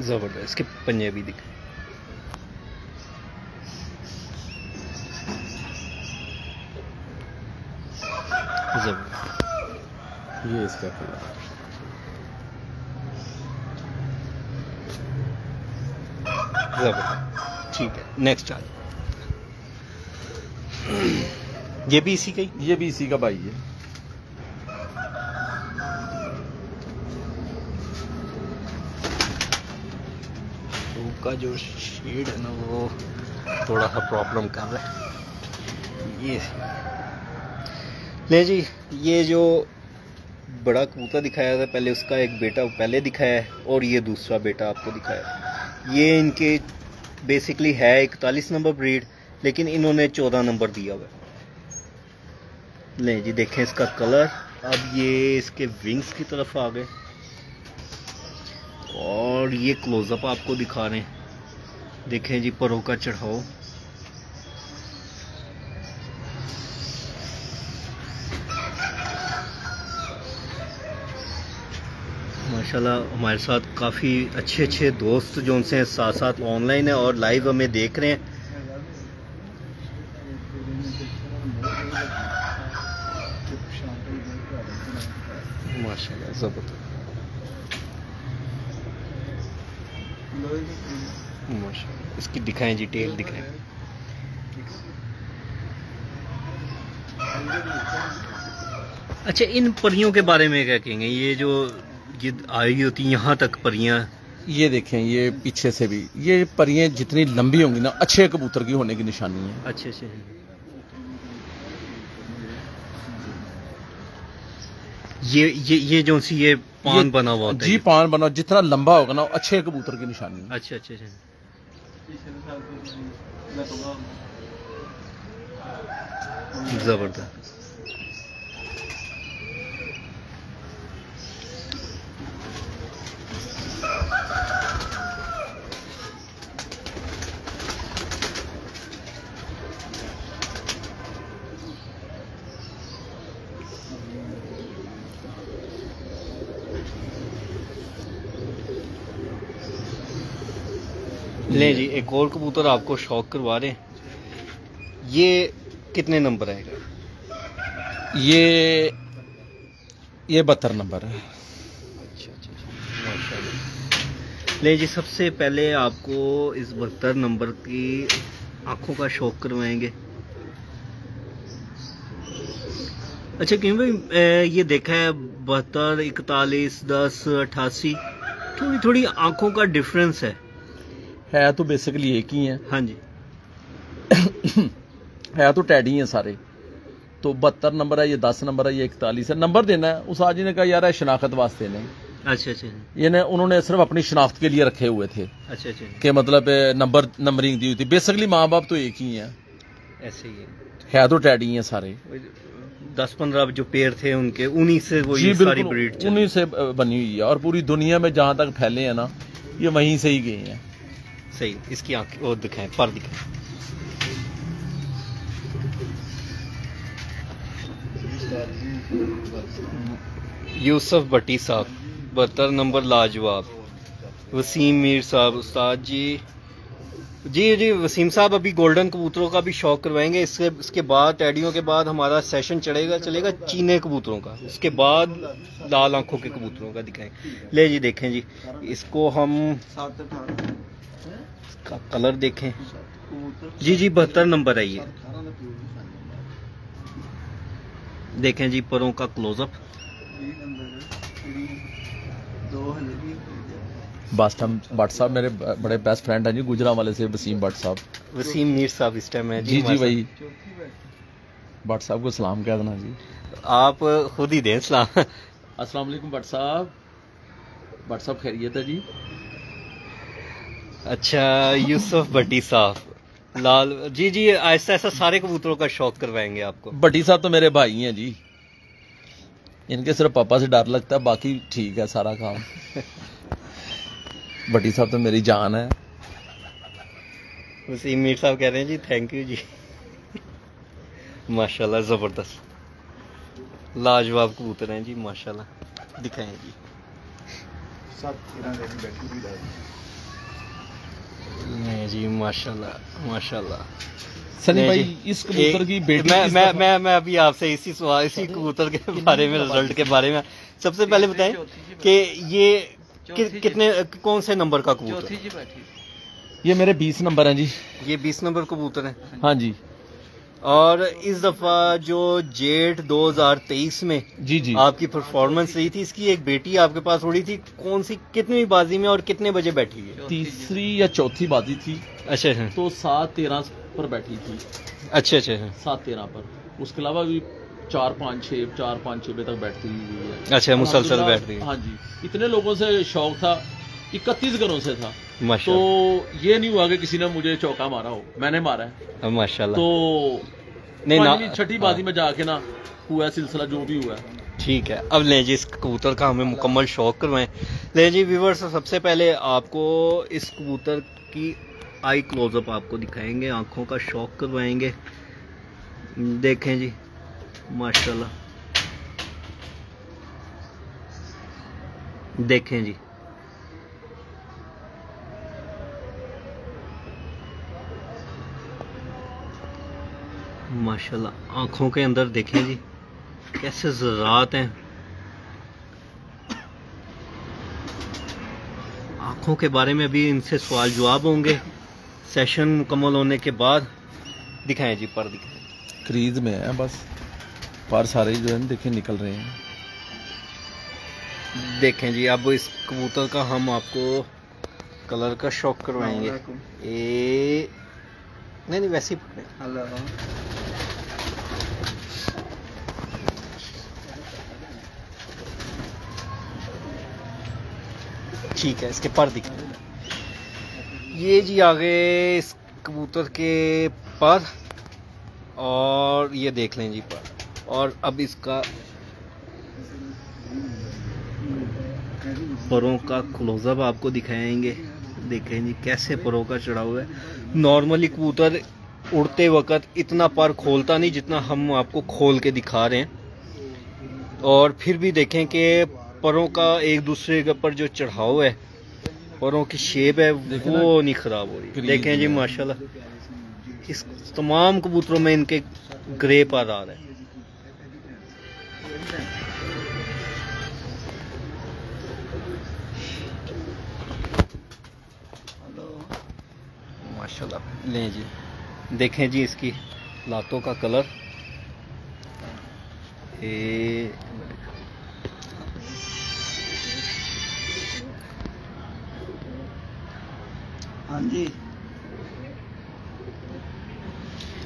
जबरदस्त, इसके पंजे भी दिखे। जबरदस्त। ये इसका कलर। जबरदस्त। ठीक है, नेक्स्ट आ जाओ। ये भी इसी का ही? ये भी इसी का भाई है। धूप का जो शेड है ना वो थोड़ा सा प्रॉब्लम कर रहा है। ये ले जी, ये जो बड़ा कबूतर दिखाया था पहले, उसका एक बेटा पहले दिखाया है और ये दूसरा बेटा आपको दिखाया। ये इनके बेसिकली है 41 नंबर ब्रीड, लेकिन इन्होंने 14 नंबर दिया हुआ है। ले जी देखें इसका कलर। अब ये इसके विंग्स की तरफ आ गए और ये क्लोजअप आपको दिखा रहे हैं। देखें जी परों का चढ़ाव। माशाल्लाह हमारे साथ काफ़ी अच्छे दोस्त जो उनसे साथ साथ ऑनलाइन है और लाइव हमें देख रहे हैं। माशाल्लाह ज़बरदस्त। माशाल्लाह, इसकी दिखाएं जी, टेल दिखाएं। अच्छा, इन परियों के बारे में क्या कहेंगे? ये जो ये आई होती यहाँ तक परियां, ये देखें, ये पीछे से भी ये परियां जितनी लंबी होंगी ना, अच्छे कबूतर की होने की निशानी है। अच्छे ये जो सी ये पान बना हुआ होता है। जी पान बना, जितना लंबा होगा ना अच्छे कबूतर की निशानी है। अच्छा। जबरदस्त। ले जी एक और कबूतर आपको शौक करवा रहे हैं। ये कितने नंबर आएगा? ये 72 नंबर है। अच्छा माशाल्लाह। ले जी सबसे पहले आपको इस 72 नंबर की आंखों का शौक करवाएंगे। अच्छा क्यों भाई, ये देखा है 72, 41, 10, 88 थोड़ी थोड़ी आंखों का डिफरेंस है तो बेसिकली एक ही है। हाँ जी है तो टैडी है सारे। तो 72 नंबर है, ये 10 नंबर है, ये 41 है। नंबर देना है, उस आजी ने कहा यार है शनाख्त वास्ते नहीं। अच्छा अच्छा। ये उन्होंने सिर्फ अपनी शनाख्त के लिए रखे हुए थे। अच्छा अच्छा कि मतलब नंबरिंग दी हुई थी। बेसिकली माँ बाप तो एक ही है, ऐसे ही है तो टैडी हैं सारे। 10-15 जो पेड़ थे उनके, उन्हीं से वो ये सारी ब्रीड उन्हीं से बनी हुई है। और पूरी दुनिया में जहां तक फैले हैं ना, ये वहीं से ही गए हैं। सही। इसकी आंखें और दिखाएं, पर दिखाएं। यूसुफ भट्टी साहब 72 नंबर लाजवाब। वसीम मीर साहब उस्ताद जी जी वसीम साहब अभी गोल्डन कबूतरों का भी शौक करवाएंगे। इसके बाद टैडियों के बाद हमारा सेशन चलेगा चीने कबूतरों का। उसके बाद लाल आंखों के कबूतरों का दिखाएं। ले जी देखें जी, इसको हम इसका कलर देखें जी 72 नंबर है ये। देखें जी परों का क्लोजअप। भट्ट साहब मेरे बड़े बेस्ट फ्रेंड हैं जी, गुजरांवाले से वसीम भट्ट साहब। वसीम मीर साहब इस टाइम है जी वही। भट्ट साहब को सलाम कह देना जी। आप खुद ही दें सलाम। अस्सलाम वालेकुम भट्ट साहब। भट्ट साहब खैरियत है जी? अच्छा यूसुफ भट्टी साहब लाल जी ऐसा सारे कबूतरों का शौक करवाएंगे आपको। भट्टी साहब तो मेरे भाई हैं जी, इनके सिर्फ पापा से डर लगता है, बाकी ठीक है सारा काम। भट्टी साहब तो मेरी जान है। वसीम मीर साहब कह रहे हैं जी थैंक यू जी। माशाल्लाह जबरदस्त लाजवाब कबूतर हैं जी माशाल्लाह। दिखाएं जी। नहीं जी माशाल्लाह माशाल्लाह। सनी भाई इस कबूतर की बेटी मैं अभी आपसे इसी कबूतर के बारे में, रिजल्ट के बारे में सबसे पहले बताएं कि ये कितने कौन से नंबर का कबूतर? ये मेरे 20 नंबर हैं जी। ये 20 नंबर कबूतर है। हाँ जी। और इस दफा जो जेठ 2023 में जी आपकी परफॉर्मेंस रही थी, इसकी एक बेटी आपके पास उड़ी थी, कौन सी कितनी बाजी में और कितने बजे बैठी है? तीसरी या चौथी बाजी थी। अच्छा तो 7-13 पर बैठी थी। अच्छा 7-13 पर। उसके अलावा भी 4-5-6 बजे तक बैठती हुई है। अच्छा मुसलसल बैठ रही है। हाँ जी। इतने लोगों से शौक था, 31 घरों से था। तो ये नहीं हुआ कि किसी ने मुझे चौका मारा हो, मैंने मारा है माशाल्लाह। तो नहीं छठी बाजी में जाके ना हुआ सिलसिला जो भी हुआ। ठीक है। अब लें जी इस कबूतर का हमें मुकम्मल शौक करवाएं। लें जी व्यूअर्स, सबसे पहले आपको इस कबूतर की आई क्लोजअप आपको दिखाएंगे, आंखों का शौक करवाएंगे। देखें जी माशाल्लाह, देखें जी माशाल्लाह। आंखों के अंदर देखें जी कैसे ज़रात हैं। आंखों के बारे में अभी इनसे सवाल जवाब होंगे सेशन मुकम्मल होने के बाद। दिखाएं जी पर दिखाएं। क्रीज में है बस, पर सारे जो है देखें निकल रहे हैं। देखें जी अब इस कबूतर का हम आपको कलर का शौक करवाएंगे। नहीं वैसे ही ठीक है। इसके पर दिखा ये जी आगे इस कबूतर के पर, और ये देख लें जी पर। और अब इसका परों का क्लोजअप आपको दिखाएंगे। देखें जी कैसे परों का चढ़ा हुआ है। नॉर्मली कबूतर उड़ते वक्त इतना पर खोलता नहीं जितना हम आपको खोल के दिखा रहे हैं। और फिर भी देखें कि परों का एक दूसरे के ऊपर जो चढ़ाव है परों की शेप है वो नहीं खराब हो रही। देखें जी माशाल्लाह, इस तमाम कबूतरों में इनके ग्रे पर आ रहे हैं। माशाल्लाह। लें जी, देखें जी इसकी लातों का कलर, हाँ जी।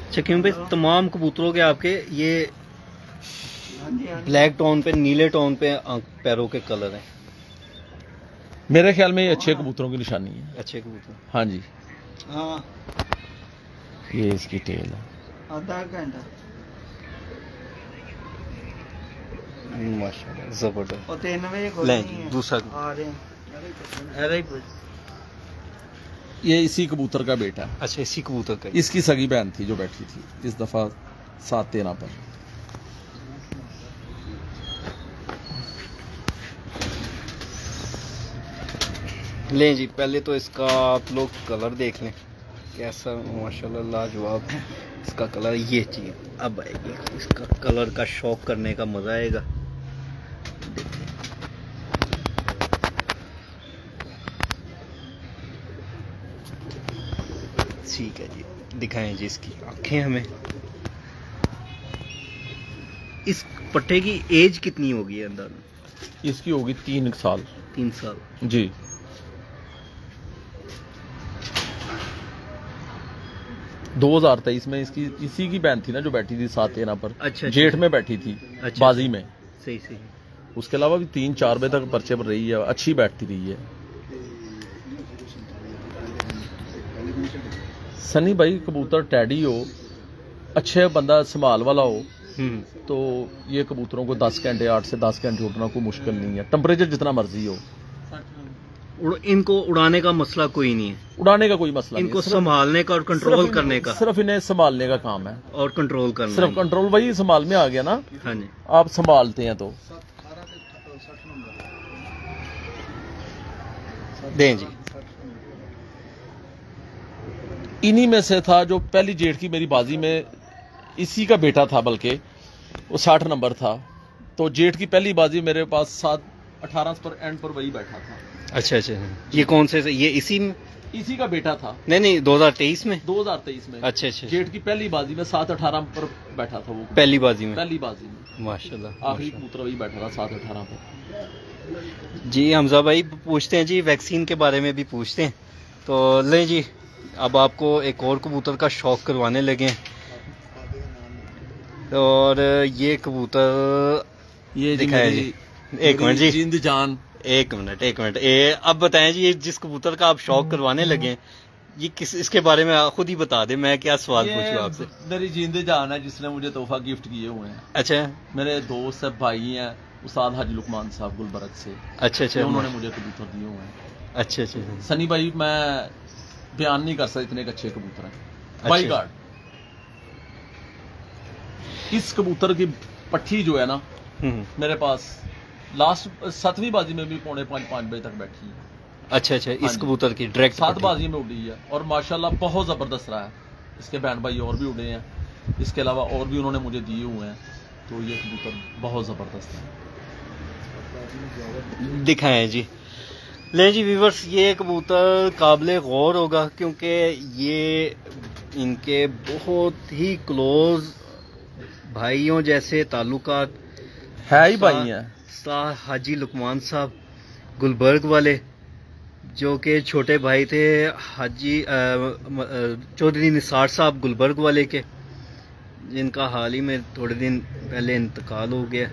अच्छा क्यों भाई, तमाम कबूतरों के आपके ये ब्लैक टोन पे, नीले टोन पे पैरों के कलर हैं। मेरे ख्याल में ये अच्छे कबूतरों की निशानी है। अच्छे कबूतर, हाँ जी। हाँ, ये इसकी टेल है। आधा घंटा माशाल्लाह जबरदस्त। और 3 बजे लें जी दूसरा, आ रहे हैं। अरे ये इसी कबूतर का बेटा है। अच्छा इसी कबूतर का, इसकी सगी बहन थी जो बैठी थी इस दफा 7-13 पर। लें जी पहले तो इसका आप लोग कलर देख लें कैसा माशाल्लाह लाजवाब है इसका कलर। ये चीज अब आएगी, इसका कलर का शौक करने का मजा आएगा। देखिए ठीक है जी, दिखाएं जी इसकी आंखें हमें। इस पट्टे की एज कितनी होगी अंदाज़ा? इसकी होगी 3 साल। 3 साल जी। दो 2023 में इसकी इसी की बहन थी ना जो बैठी थी 7-13 पर। अच्छा, जेठ में बैठी थी। अच्छा, बाजी में। सही सही। उसके अलावा भी 3-4 बजे तक पर्चे पर रही है, अच्छी बैठती रही है। सनी भाई कबूतर टैडी हो, अच्छे बंदा संभाल वाला हो, तो ये कबूतरों को 10 घंटे 8 से 10 घंटे उड़ना कोई मुश्किल नहीं है, टेम्परेचर जितना मर्जी हो। इनको उड़ाने का मसला कोई नहीं है, उड़ाने का कोई मसला नहीं, इनको संभालने का और कंट्रोल करने का, सिर्फ इन्हें संभालने का काम है और कंट्रोल करना। सिर्फ कंट्रोल वही संभाल में आ गया ना। हाँ जी, आप संभालते हैं तो दें जी। इन्हीं में से था जो पहली जेठ की मेरी बाजी में, इसी का बेटा था, बल्कि वो 60 नंबर था। तो जेठ की पहली बाजी मेरे पास 7-18 पर एंड पर वही बैठा था। अच्छा अच्छा, ये कौन से, ये इसी का बेटा था। नहीं 2023 में। 2023 में। अच्छा अच्छा, जेठ की पहली बाजी में 7-18 पर बैठा था वो। पहली बाजी में माशाल्लाह। आखिरी कबूतर वही बैठा था 7-18 पर। जी हमजा भाई पूछते हैं जी, वैक्सीन के बारे में भी पूछते हैं। तो ले जी, अब आपको एक और कबूतर का शौक करवाने लगे हैं। और ये कबूतर ये दिखाया जी, एक मिनट जी, जिंद जान, एक मिनट अब बताएं जी, ये जिस कबूतर का आप शौक करवाने लगे हैं, ये किस, इसके बारे में खुद ही बता दे, मैं क्या सवाल पूछूं आपसे। मेरी जिंद जान है जिसने मुझे तोहफा गिफ्ट किए हुए हैं। अच्छा, मेरे दोस्त है, भाई हैं, उस्ताद हाजी लुकमान साहब गुलबर्ग से। अच्छा अच्छा, उन्होंने मुझे कबूतर दिए हुए हैं। अच्छा अच्छा सनी भाई, मैं बयान नहीं कर सकता इतने अच्छे कबूतर हैं। बाई गार्ड, इस कबूतर की पट्टी जो है ना मेरे पास लास्ट 7वीं बाजी में भी 4:45 बजे तक बैठी है। अच्छा अच्छा, इस कबूतर की डायरेक्ट 7 बाजी में उड़ी है और माशाल्लाह बहुत जबरदस्त रहा है। इसके बैंड भाई और भी उड़े हैं, इसके अलावा और भी उन्होंने मुझे दिए हुए हैं। तो ये कबूतर बहुत जबरदस्त है। दिखाएं जी, ले जी व्यूवर्स, ये कबूतर काबिले गौर होगा क्योंकि ये इनके बहुत ही क्लोज भाइयों जैसे ताल्लुकात है ही भाई हैं। हाजी लुकमान साहब गुलबर्ग वाले, जो कि छोटे भाई थे हाजी चौधरी निसार साहब गुलबर्ग वाले के, जिनका हाल ही में थोड़े दिन पहले इंतकाल हो गया।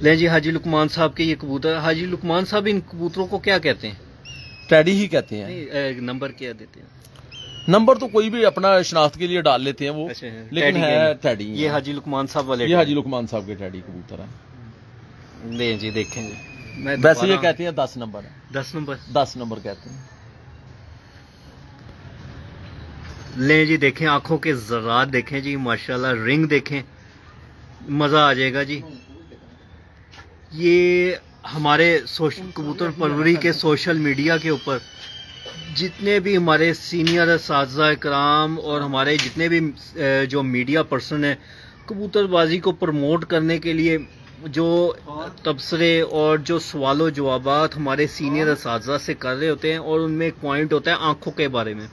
ले जी, हाजी लुकमान साहब के ये कबूतर, हाजी लुकमान साहब इन कबूतरों को क्या कहते हैं? टैडी ही कहते हैं। नहीं, नंबर क्या देते हैं? नंबर तो कोई भी अपना शनाख्त के लिए डाल लेते हैं वो। अच्छा, लेकिन है टैडी। ये हाजी लुकमान साहब वाले, ये हाजी लुकमान साहब के टैडी कबूतर है। ले जी देखेंगे, वैसे ये कहते हैं 10 नंबर है। 10 नंबर कहते हैं। ले जी देखें, आंखों के ज़रात देखें जी, माशाल्लाह, रिंग देखें, मजा आ जाएगा जी। ये हमारे कबूतर परवरी के सोशल मीडिया के ऊपर जितने भी हमारे सीनियर असातिज़ा इकराम और हमारे जितने भी जो मीडिया पर्सन हैं कबूतरबाजी को प्रमोट करने के लिए जो तबसरे और जो सवालों जवाबात हमारे सीनियर असातिज़ा से कर रहे होते हैं, और उनमें एक पॉइंट होता है आँखों के बारे में।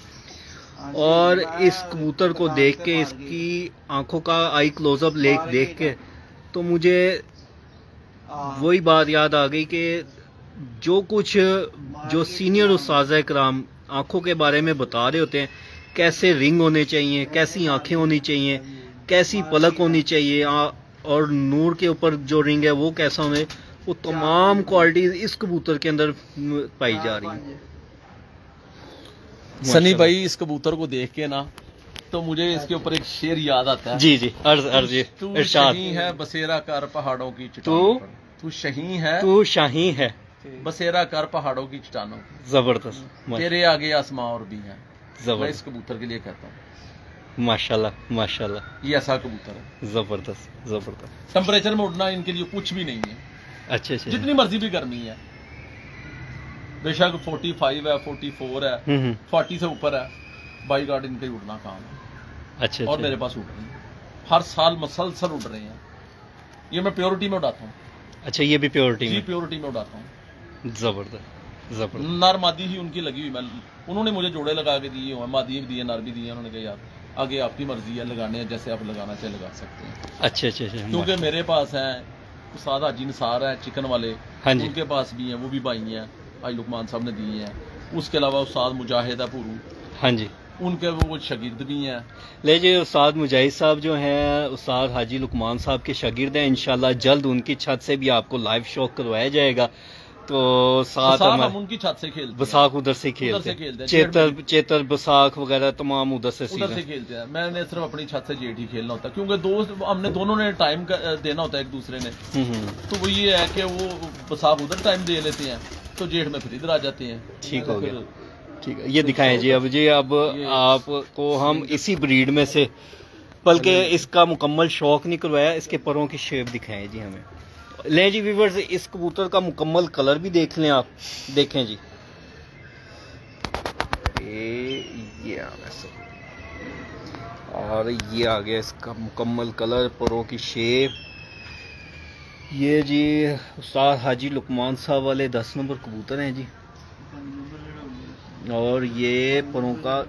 और इस कबूतर को देख के, इसकी आँखों का आई क्लोजअप देख के तो मुझे वही बात याद आ गई कि जो कुछ जो सीनियर उस्ताद इकराम आँखों के बारे में बता रहे होते हैं, कैसे रिंग होने चाहिए, कैसी आँखें होनी चाहिए, कैसी पलक होनी चाहिए, और नूर के ऊपर जो रिंग है वो कैसा होने, वो तमाम क्वालिटीज इस कबूतर के अंदर पाई जा रही हैं। सनी भाई, इस कबूतर को देख के ना तो मुझे इसके ऊपर एक शेर याद आता है। जी जी, अर्ज तू शही है बसेरा कर पहाड़ों की चट्टानों पर। तू शही है, तू शाही है बसेरा कर पहाड़ों की चट्टानों पर। जबरदस्त, तेरे आगे आसमां और भी है। मैं इस कबूतर के लिए कहता हूँ माशाल्लाह माशाल्लाह, ये ऐसा कबूतर है। जबरदस्त जबरदस्त। टेम्परेचर में उड़ना इनके लिए कुछ भी नहीं है। अच्छा अच्छा, जितनी मर्जी भी गर्मी है, बेशक 45 है, 44 है, 40 से ऊपर है, बाई गार्ड इनका ही उड़ना काम है। अच्छा, और मेरे पास उड़ रहे हैं, हर साल मसलसल उड़ रहे हैं। ये मैं प्योरिटी में उड़ाता हूँ। अच्छा, ये भी प्योरिटी में? प्योरिटी में उड़ाता हूँ। जबरदस्त जबरदस्त। नर मादी ही उनकी लगी हुई। मैं उन्होंने मुझे जोड़े लगा के दिए हुए, मादी भी दिए, नर भी दिए। उन्होंने कहा यार आगे आपकी मर्जी है, लगाने हैं जैसे आप लगाना चाहे लगा सकते हैं। अच्छा अच्छा अच्छा। क्योंकि मेरे पास है उस्ताद हाजी निसार है चिकन वाले, हाँ जी, उनके पास भी हैं, वो भी भाई हैं, हाजी लुकमान साहब ने दिए हैं। उसके अलावा उस्ताद मुजाहिद है पूरू, हाँ जी, उनके वो शागिर्द भी हैं। ले जी, उस्ताद मुजाहिद साहब जो हैं उस्ताद हाजी लुकमान साहब के शागिर्द हैं। इंशाल्लाह जल्द उनकी छत से भी आपको लाइव शो करवाया जाएगा। तो साथ हम उनकी छत से खेलते हैं, बसाख उधर से खेलते हैं, चेतर बसाख वगैरह तमाम उधर से खेलते हैं। मैंने सिर्फ अपनी छत से जेठ ही खेलना होता है, क्योंकि दोस्त हमने दोनों ने टाइम देना होता है एक दूसरे ने। तो वो ये है कि वो बसाख उधर टाइम दे लेते हैं, तो जेठ में फिर इधर आ जाते हैं। ठीक हो गया, ठीक है। ये दिखाएं जी, अब जी अब आपको हम इसी ब्रीड में से, बल्कि इसका मुकम्मल शौक नहीं करवाया, इसके परों की शेप दिखाएं जी हमें। ले जी व्यूअर्स, इस कबूतर का मुकम्मल कलर भी देख लें आप, देखें जी, ये आ गया और ये आ गया इसका मुकम्मल कलर, परों की शेप। ये जी उस्ताद हाजी लुकमान साहब वाले 10 नंबर कबूतर हैं जी, और ये परों का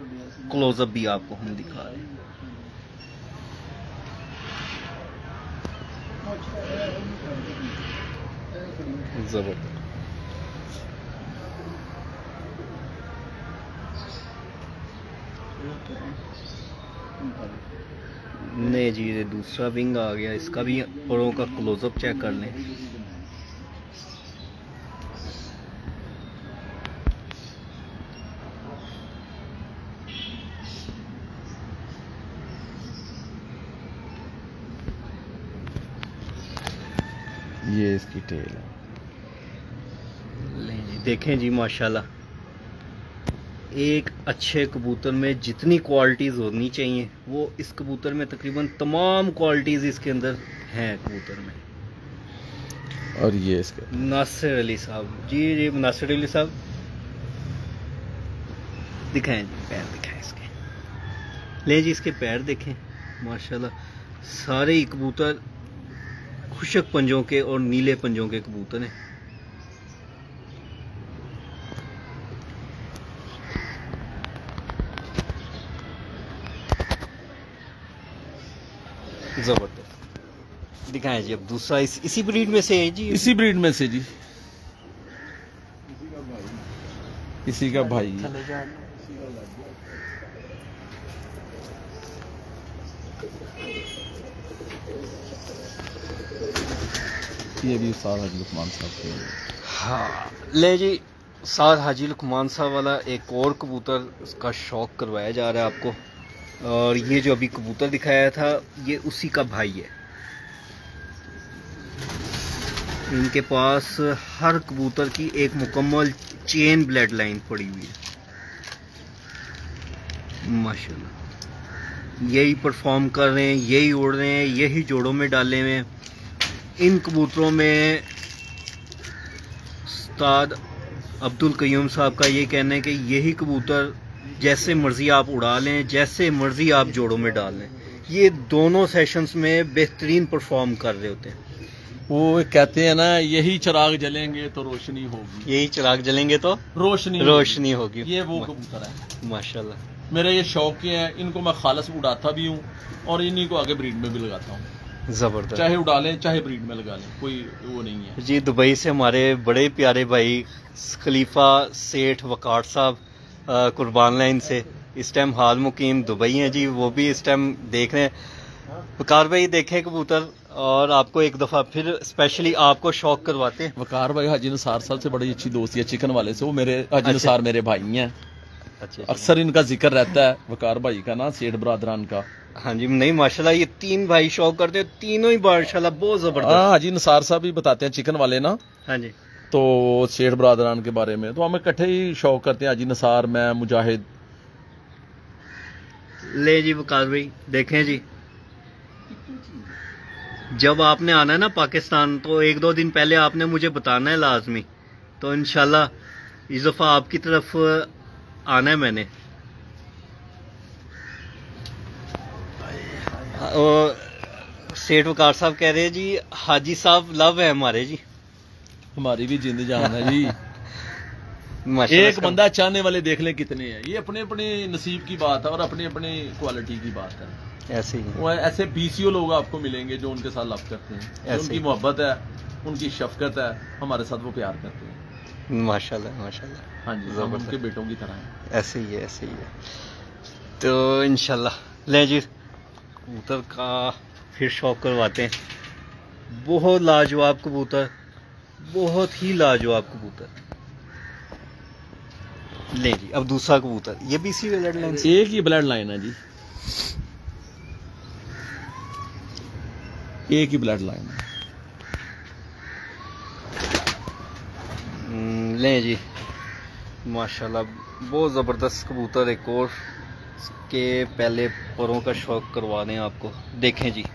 क्लोजअप भी आपको हम दिखा रहे हैं। जबरदस्त। नहीं जी, ये दूसरा विंग आ गया, इसका भी परों का क्लोजअप चेक कर लें। ये इसकी टेल है। देखें जी माशाल्लाह, एक अच्छे कबूतर में जितनी क्वालिटीज़ होनी चाहिए वो इस कबूतर में तकरीबन तमाम क्वालिटीज़ इसके अंदर हैं कबूतर में। और ये इसके नासिर अली साहब जी, जी नासिर अली साहब दिखाएं जी, पैर दिखाएं इसके। ले जी, इसके पैर देखें माशाल्लाह, सारे ही कबूतर खुशक पंजों के और नीले पंजों के कबूतर हैं। जबरदस्त। दिखाएं जी अब दूसरा, इसी ब्रीड में से है जी, इसी ब्रीड में से जी, इसी का भाई। ये भी उस्ताद हाजी लुकमान साहब के। हाँ ले जी, उस्ताद हाजी लुकमान साहब वाला एक और कबूतर, उसका शौक करवाया जा रहा है आपको। और ये जो अभी कबूतर दिखाया था ये उसी का भाई है। इनके पास हर कबूतर की एक मुकम्मल चेन ब्लड लाइन पड़ी हुई है माशाल्लाह। यही परफॉर्म कर रहे हैं, यही उड़ रहे हैं, यही जोड़ों में डाले हुए हैं। इन कबूतरों में उस्ताद अब्दुल कयूम साहब का ये कहना है कि यही कबूतर जैसे मर्ज़ी आप उड़ा लें, जैसे मर्ज़ी आप जोड़ों में डाल लें, ये दोनों सेशंस में बेहतरीन परफॉर्म कर रहे होते हैं। वो कहते हैं ना, यही चिराग जलेंगे तो रोशनी होगी, यही चिराग जलेंगे तो रोशनी होगी। ये वो कबूतर है माशाल्लाह। मेरे ये शौक के हैं, इनको मैं खालस उड़ाता भी हूँ और इन्हीं को आगे ब्रीड में भी लगाता हूँ। ज़बरदस्त। चाहे उड़ा लें चाहे ब्रीड में लगा लें, कोई वो नहीं है जी। दुबई से हमारे बड़े प्यारे भाई खलीफा सेठ वकार साहब कुर्बान लाइन से इस टाइम हाल मुकीम दुबई हैं जी, वो भी इस टाइम देख रहे हैं। वकार भाई देखें कबूतर और आपको एक दफ़ा फिर स्पेशली आपको शौक करवाते हैं। वकार भाई हाजी निसार साहब से बड़ी अच्छी दोस्ती है, चिकन वाले से। वो मेरे हाजी निसार मेरे भाई हैं। अच्छा। अक्सर इनका जिक्र रहता है वकार भाई का ना, सेठ बरादरान का। हाँ जी। नहीं माशाल्लाह, ये तीन भाई शौक करते हैं, तीनों ही माशाल्लाह बहुत जबरदस्त। हाजी निसार साहब भी बताते हैं, चिकन वाले ना। हाँ जी। तो सेठ बरादरान के बारे में तो हम इकट्ठे ही शौक करते हैं, हाजी निसार, मैं, मुजाहिद। ले जी वकार भाई देखें जी, जब आपने आना है ना पाकिस्तान, तो 1-2 दिन पहले आपने मुझे बताना है लाजमी। तो इंशाल्लाह इस दफ़ा आपकी तरफ आना है मैंने। सेठ वकार साहब कह रहे हैं जी, हाजी साहब लव है हमारे जी। हमारी भी जिंद जान है जी। एक बंदा चाहने वाले देख ले कितने हैं। ये अपने अपने नसीब की बात है और अपने अपने क्वालिटी की बात है। ऐसे ही वो ऐसे बीसीओ लोग आपको मिलेंगे जो उनके साथ लव करते हैं, उनकी मोहब्बत है, उनकी शफकत है, हमारे साथ वो प्यार करते हैं। माशाल्लाह माशाल्लाह। हाँ जी, हम उनके बेटों की तरह हैं। ऐसे ही है, ऐसे ही है। तो इंशाल्लाह ले जी कबूतर का फिर शौक करवाते हैं। बहुत लाजवाब कबूतर, बहुत ही लाजवाब कबूतर। ले जी अब दूसरा कबूतर, ये भी इसी ब्लड लाइन से। एक ही ब्लड लाइन है जी, एक ही ब्लड लाइन है। ले जी माशाल्लाह बहुत ज़बरदस्त कबूतर। एक और के पहले परों का शौक करवा दें आपको। देखें जी,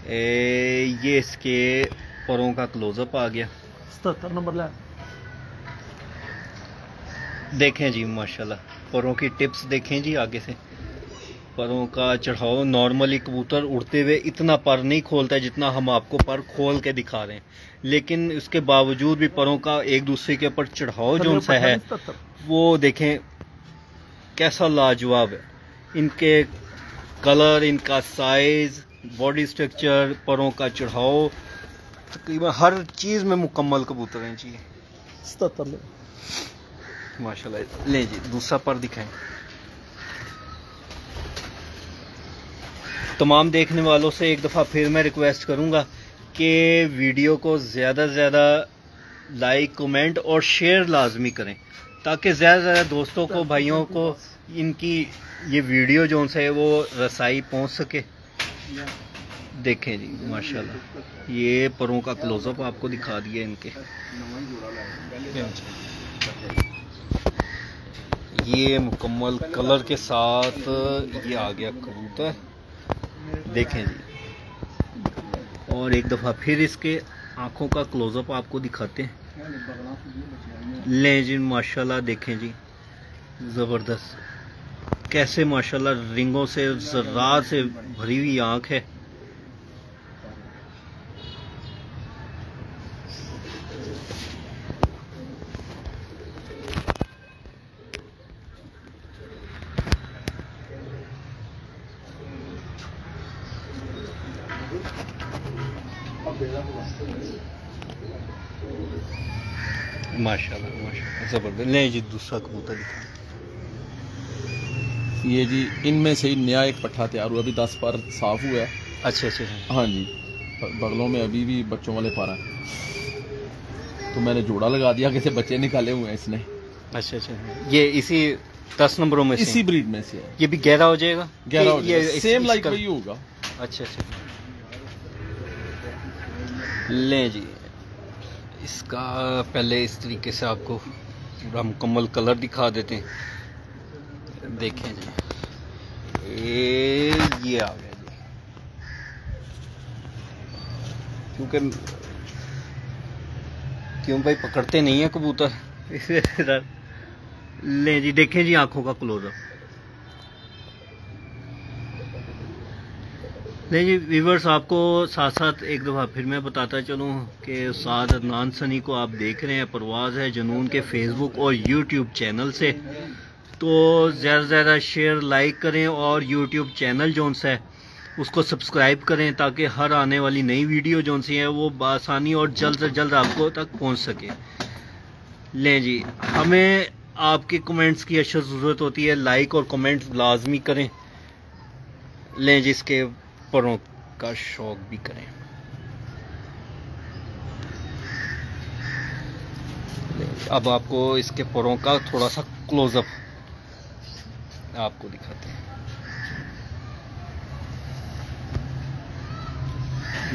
ये इसके परों का क्लोजअप आ गया। 77 नंबर ला। देखें जी माशाल्लाह, परों की टिप्स देखें जी, आगे से परों का चढ़ाव। नॉर्मली कबूतर उड़ते हुए इतना पर नहीं खोलता है जितना हम आपको पर खोल के दिखा रहे हैं, लेकिन उसके बावजूद भी परों का एक दूसरे के ऊपर चढ़ाव जो सा है वो देखें कैसा लाजवाब है। इनके कलर, इनका साइज, बॉडी स्ट्रक्चर, परों का चढ़ाव, तकरीबन हर चीज़ में मुकम्मल कबूतर हैं जी। 77 माशाल्लाह। ले जी दूसरा पर दिखाएं। तमाम देखने वालों से एक दफ़ा फिर मैं रिक्वेस्ट करूंगा कि वीडियो को ज़्यादा से ज़्यादा लाइक, कमेंट और शेयर लाजमी करें, ताकि ज़्यादा से ज़्यादा दोस्तों को, भाइयों को इनकी ये वीडियो जो है वो रसाई पहुंच सके। देखें जी माशाल्लाह, ये परों का क्लोजअप आपको दिखा दिया इनके। ये मुकम्मल कलर के साथ ये आ गया कबूतर। देखें जी, और एक दफ़ा फिर इसके आँखों का क्लोजअप आपको दिखाते हैं। लें जी माशाल्लाह, देखें जी ज़बरदस्त कैसे माशाल्लाह रिंगों से, ज़र्रात से भरी हुई आँख है। माशाल्लाह माशाल्लाह ज़बरदस्त। ले जी दूसरा कबूतर दिखा। ये जी इनमें से ही नया एक पट्ठा तैयार हुआ, अभी 10 पर साफ हुआ है। अच्छा अच्छा। हाँ जी, बगलों में अभी भी बच्चों वाले पर है, तो मैंने जोड़ा लगा दिया, कैसे बच्चे निकाले हुए हैं इसने। अच्छा अच्छा, ये इसी 10 नंबरों में से, इसी ब्रीड में से है। ये भी 11 हो जाएगा। 11 हो जाएगा, सेम लाइक वही होगा। अच्छा अच्छा। लें जी इसका पहले इस तरीके से आपको पूरा मुकम्मल कलर दिखा देते हैं। देखें जी ये आ गया जी, क्योंकि क्यों भाई पकड़ते नहीं है कबूतर इसलिए ले जी, देखें जी आंखों का क्लोजअप। नहीं जी व्यूवर्स, आपको साथ साथ एक दफ़ा फिर मैं बताता चलूँ कि उस्ताद अदनान सनी को आप देख रहे हैं परवाज़ है जुनून के फेसबुक और यूट्यूब चैनल से। तो ज़्यादा से ज़्यादा शेयर लाइक करें और यूट्यूब चैनल जोन सा है उसको सब्सक्राइब करें ताकि हर आने वाली नई वीडियो जोन सी है वो आसानी और जल्द से जल्द आपको तक पहुंच सके। लें जी, हमें आपके कमेंट्स की अशद ज़रूरत होती है, लाइक और कमेंट्स लाजमी करें। लें जी, इसके परों का शौक भी करें। अब आपको इसके परों का थोड़ा सा क्लोजअप आपको दिखाते हैं।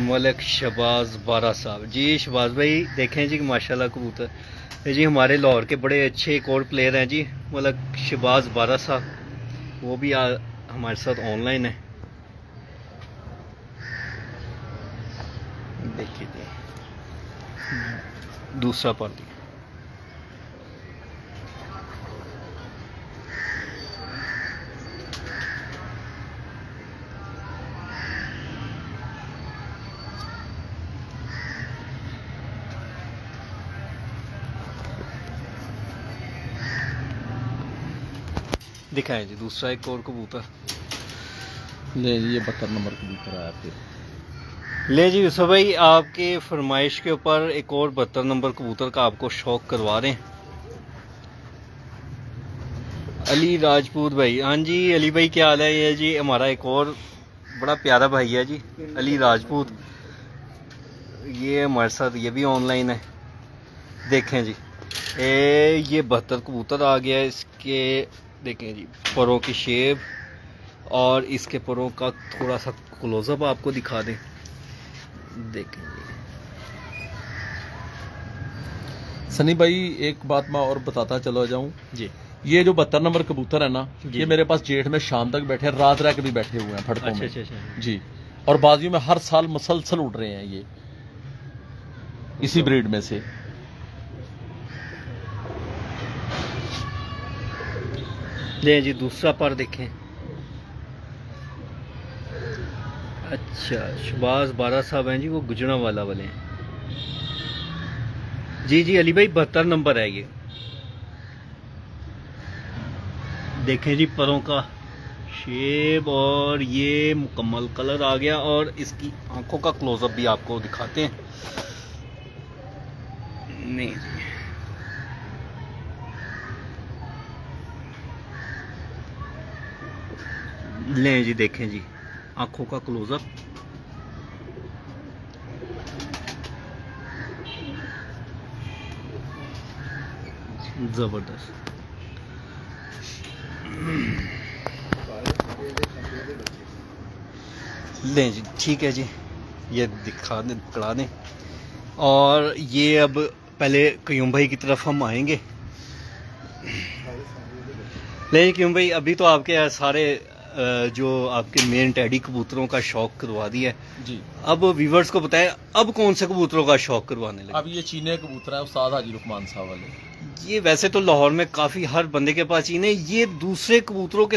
मलिक शहबाज बारा साहब जी, शहबाज भाई देखें जी माशाल्लाह कबूतर जी, हमारे लाहौर के बड़े अच्छे एक और प्लेयर हैं जी, मलिक शहबाज बारा साहब, वो भी हमारे साथ ऑनलाइन है। देखिए जी दूसरा पार्टी दिखाएं जी, दूसरा एक और कबूतर। ले जी, ये 72 नंबर कबूतर आया फिर। ले जी यूसुफ भाई, आपके फरमाइश के ऊपर एक और 72 नंबर कबूतर का आपको शौक करवा दें। अली राजपूत भाई, हाँ जी अली भाई क्या हाल है? ये जी हमारा एक और बड़ा प्यारा भाई है जी, अली राजपूत, ये हमारे साथ ये भी ऑनलाइन है। देखें जी ये 72 कबूतर आ गया है। इसके देखें जी परों की शेप और इसके परों का थोड़ा सा क्लोजअप आपको दिखा दें। देखें सनी भाई, एक बात मैं और बताता चलो जाऊं जी, ये जो 72 नंबर कबूतर है ना, ये मेरे पास जेठ में शाम तक बैठे हैं, रात रह के भी बैठे हुए हैं फड़कों में। अच्छा। जी, और बाजियों में हर साल मसलसल उड़ रहे हैं ये इसी ब्रीड में से। ले जी दूसरा पर देखें। अच्छा, शहबाज बारा साहब हैं जी, वो गुजरांवाला वाले हैं जी। जी अली भाई 72 नंबर है ये। देखें जी परों का शेप और ये मुकम्मल कलर आ गया, और इसकी आंखों का क्लोजअप भी आपको दिखाते हैं। नहीं लें जी, देखें जी आंखों का क्लोजअप। जबरदस्त। लें जी, ठीक है जी, ये दिखा दें, पकड़ा दें। और ये अब पहले क्यूम भाई की तरफ हम आएंगे। लेकिन क्यूम भाई, अभी तो आपके सारे जो आपके मेन टैडी कबूतरों का शौक करवा दिया है जी, अब व्यूवर्स को बताएं अब कौन से कबूतरों का शौक करवाने लगे? अब ये चीने कबूतर है उस्ताद हाजी लुकमान साहब वाले। ये वैसे तो लाहौर में काफी हर बंदे के पास चीने, ये दूसरे कबूतरों के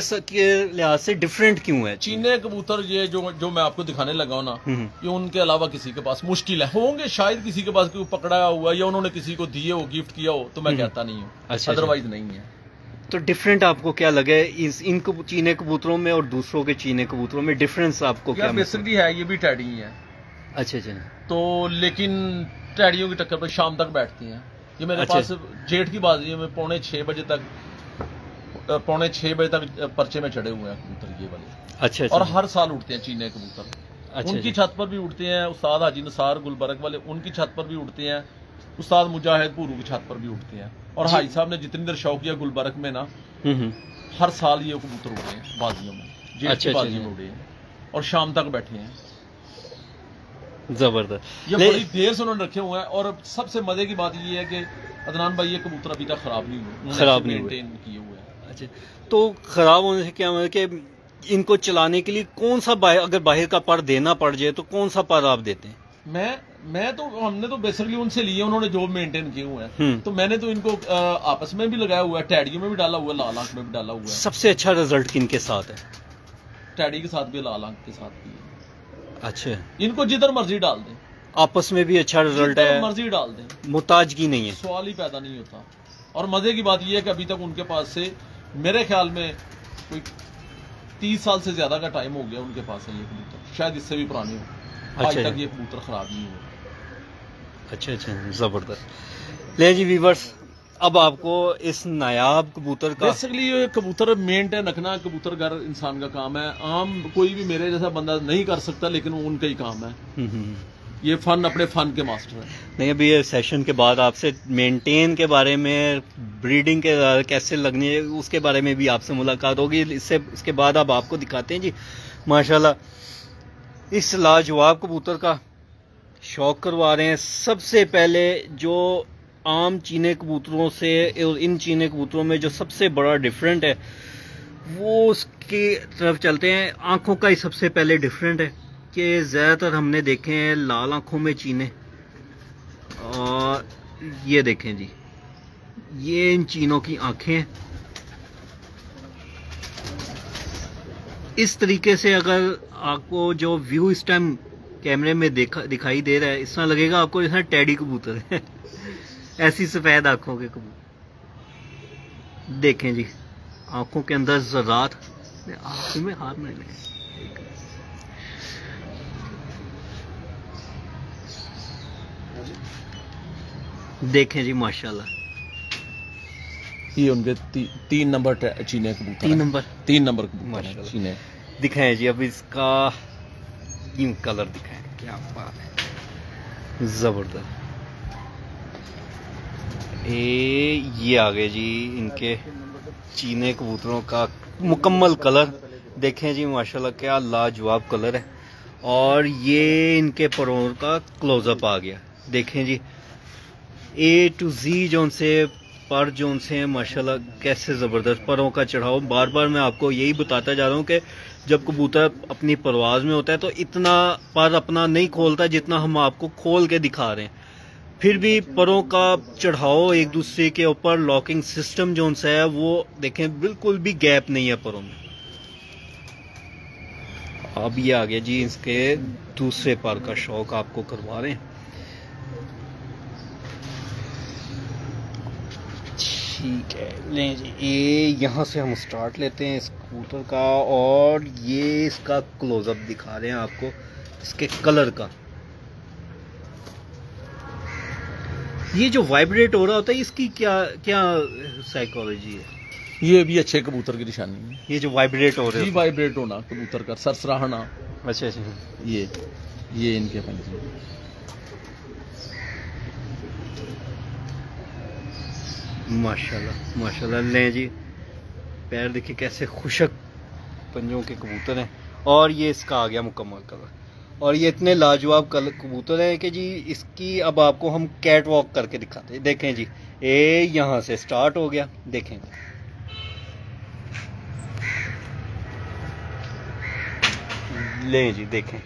लिहाज से डिफरेंट क्यों है? चीने कबूतर ये जो मैं आपको दिखाने लगा हूं ना, ये उनके अलावा किसी के पास मुश्किल है, होंगे शायद किसी के पास कोई पकड़ा हुआ या उन्होंने किसी को दिए हो, गिफ्ट किया हो, तो मैं कहता नहीं हूँ। अच्छा, अदरवाइज नहीं है। तो डिफरेंट आपको क्या लगे इन चीने कबूतरों में और दूसरों के चीने कबूतरों में डिफरेंस आपको क्या? बेसिकली है, ये भी टैडी है। अच्छा। तो लेकिन टैडियों की टक्कर पर शाम तक बैठती हैं। ये मेरे पास जेठ की बाजी में पौने 6 बजे तक पर्चे में चढ़े हुए हैं कबूतर ये वाले। अच्छा। और हर साल उठते हैं चीने कबूतर। अच्छा, उनकी छत पर भी उठते हैं उस्ताद हाजी नसार गुलबर्ग वाले, उनकी छत पर भी उठते हैं। उस्ताद मुजाहिद भूरू की छत पर भी उठते हैं। और हाजी साहब ने जितनी देर शौक किया गुलबर्ग में ना, हर साल ये कबूतर उड़े हैं बाजियों में, जेठ की बाजी में उड़े हैं और शाम तक बैठे हैं। जबरदस्त। ये बड़ी देर से उन्होंने रखे हुए हैं। और सबसे मजे की बात ये है कि अदनान भाई ये कबूतर अभी तक खराब नहीं हुए, खराब नहीं हुए किए हुए हैं। अच्छा, तो खराब होने से क्या मतलब कि इनको चलाने के लिए कौन सा अगर बाहर का पर देना पड़ जाए तो कौन सा पर आप देते हैं? मैं तो हमने तो बेसिकली उनसे लिए, उन्होंने जॉब मेंटेन किए हुए हैं, तो मैंने तो इनको आपस में भी लगाया हुआ है, टैडियों में भी डाला हुआ है, लाल आंख में भी डाला हुआ है। सबसे अच्छा रिजल्ट किनके साथ है? टैडी के साथ भी, लाल आंख के साथ भी है। अच्छा, इनको जिधर मर्जी डाल दें, आपस में भी अच्छा रिजल्ट है, मर्जी डाल दें, मुताजगी नहीं है, सवाल ही पैदा नहीं होता। और मजे की बात यह है कि अभी तक उनके पास से मेरे ख्याल में कोई 30 साल से ज्यादा का टाइम हो गया उनके पास है ये कबूतर, शायद इससे भी पुराने हो। आज तक ये कबूतर खराब नहीं हुआ। अच्छा, जबरदस्त। ले जी व्यूअर्स, अब आपको इस नायाब कबूतर का बेसिकली ये कबूतर मेंटेन रखना कबूतर घर इंसान का काम है। आम कोई भी मेरे जैसा बंदा नहीं कर सकता, लेकिन वो उनका ही काम है। ये फन अपने फन के मास्टर है। नहीं, अभी ये सेशन के बाद आपसे मेंटेन के बारे में, ब्रीडिंग के कैसे लगनी है उसके बारे में भी आपसे मुलाकात होगी। इसके बाद अब आपको दिखाते हैं जी माशाल्लाह इस लाजवाब कबूतर का शौक करवा रहे हैं। सबसे पहले जो आम चीने कबूतरों से और इन चीने कबूतरों में जो सबसे बड़ा डिफरेंट है वो उसकी तरफ चलते हैं। आंखों का ही सबसे पहले डिफरेंट है कि ज़्यादातर हमने देखे हैं लाल आंखों में चीने, और ये देखें जी, ये इन चीनों की आंखें हैं। इस तरीके से अगर आपको जो व्यू इस टाइम कैमरे में दिखाई दे रहा है, इस तरह लगेगा आपको जैसा टैडी कबूतर है ऐसी सफेद आंखों के कबूतर देखें जी, आंखों के अंदर ज़रात में हाथ में लगे। देखें जी माशाल्लाह, ये उनके 3 नंबर चीने कबूतर, 3 नंबर कबूतर माशाल्लाह चीने। दिखाएं जी अब इसका यूं कलर दिखाएं, क्या बात है, जबरदस्त। ये आ गए जी इनके चीने कबूतरों का मुकम्मल कलर। देखें जी माशाल्लाह क्या लाजवाब कलर है। और ये इनके परों का क्लोजअप आ गया। देखें जी A to Z जोन से पर जोन से माशाल्लाह कैसे ज़बरदस्त परों का चढ़ाव। बार बार मैं आपको यही बताता जा रहा हूँ कि जब कबूतर अपनी परवाज़ में होता है तो इतना पर अपना नहीं खोलता जितना हम आपको खोल के दिखा रहे हैं। फिर भी परों का चढ़ाव एक दूसरे के ऊपर, लॉकिंग सिस्टम जोन सा है वो देखें, बिल्कुल भी गैप नहीं है परों में। अब ये आ गया जी इसके दूसरे पर का शौक आपको करवा रहे हैं। ठीक है, लें जी, ये यहाँ से हम स्टार्ट लेते हैं इस कबूतर का, और ये इसका क्लोजअप दिखा रहे हैं आपको इसके कलर का। ये जो वाइब्रेट हो रहा होता है इसकी क्या क्या साइकोलॉजी है? ये भी अच्छे कबूतर की निशानी है, ये जो वाइब्रेट हो रहे हैं, वाइब्रेट होना कबूतर का, सरसराहना। अच्छा, ये इनके पंजे माशाल्लाह माशाल्लाह। लें जी, पैर देखिए कैसे खुशक पंजों के कबूतर हैं। और ये इसका आ गया मुकम्मल कलर। और ये इतने लाजवाब कबूतर हैं कि जी इसकी अब आपको हम कैट वॉक करके दिखाते हैं। देखें जी, ये यहाँ से स्टार्ट हो गया, देखें लें जी, देखें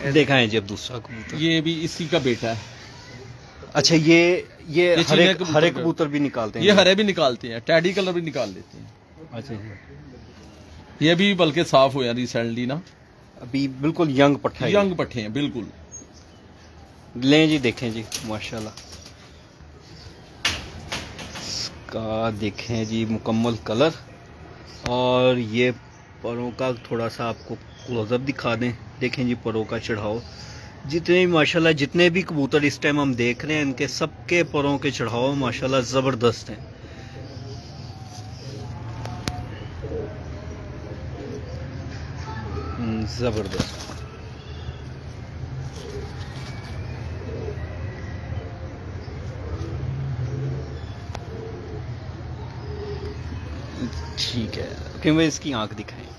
देखा है जी। अब दूसरा कबूतर, ये भी इसी का बेटा है। अच्छा, ये हरे कबूतर भी निकालते हैं? ये हरे भी निकालते हैं, टैडी कलर भी निकाल लेते हैं। अच्छा, ये भी बल्कि साफ हुआ रिसेंटली ना, अभी बिल्कुल यंग पट्टे हैं बिल्कुल। लें जी, देखें जी माशाल्लाह इसका, देखें जी मुकम्मल कलर। और ये परों का थोड़ा सा आपको क्लोजअप दिखा दें। देखें जी परों का चढ़ाव, जितने भी माशाल्लाह जितने भी कबूतर इस टाइम हम देख रहे हैं इनके सबके परों के चढ़ाव माशाल्लाह ज़बरदस्त हैं। ज़बरदस्त। ठीक है, क्यों भाई इसकी आंख दिखाएं।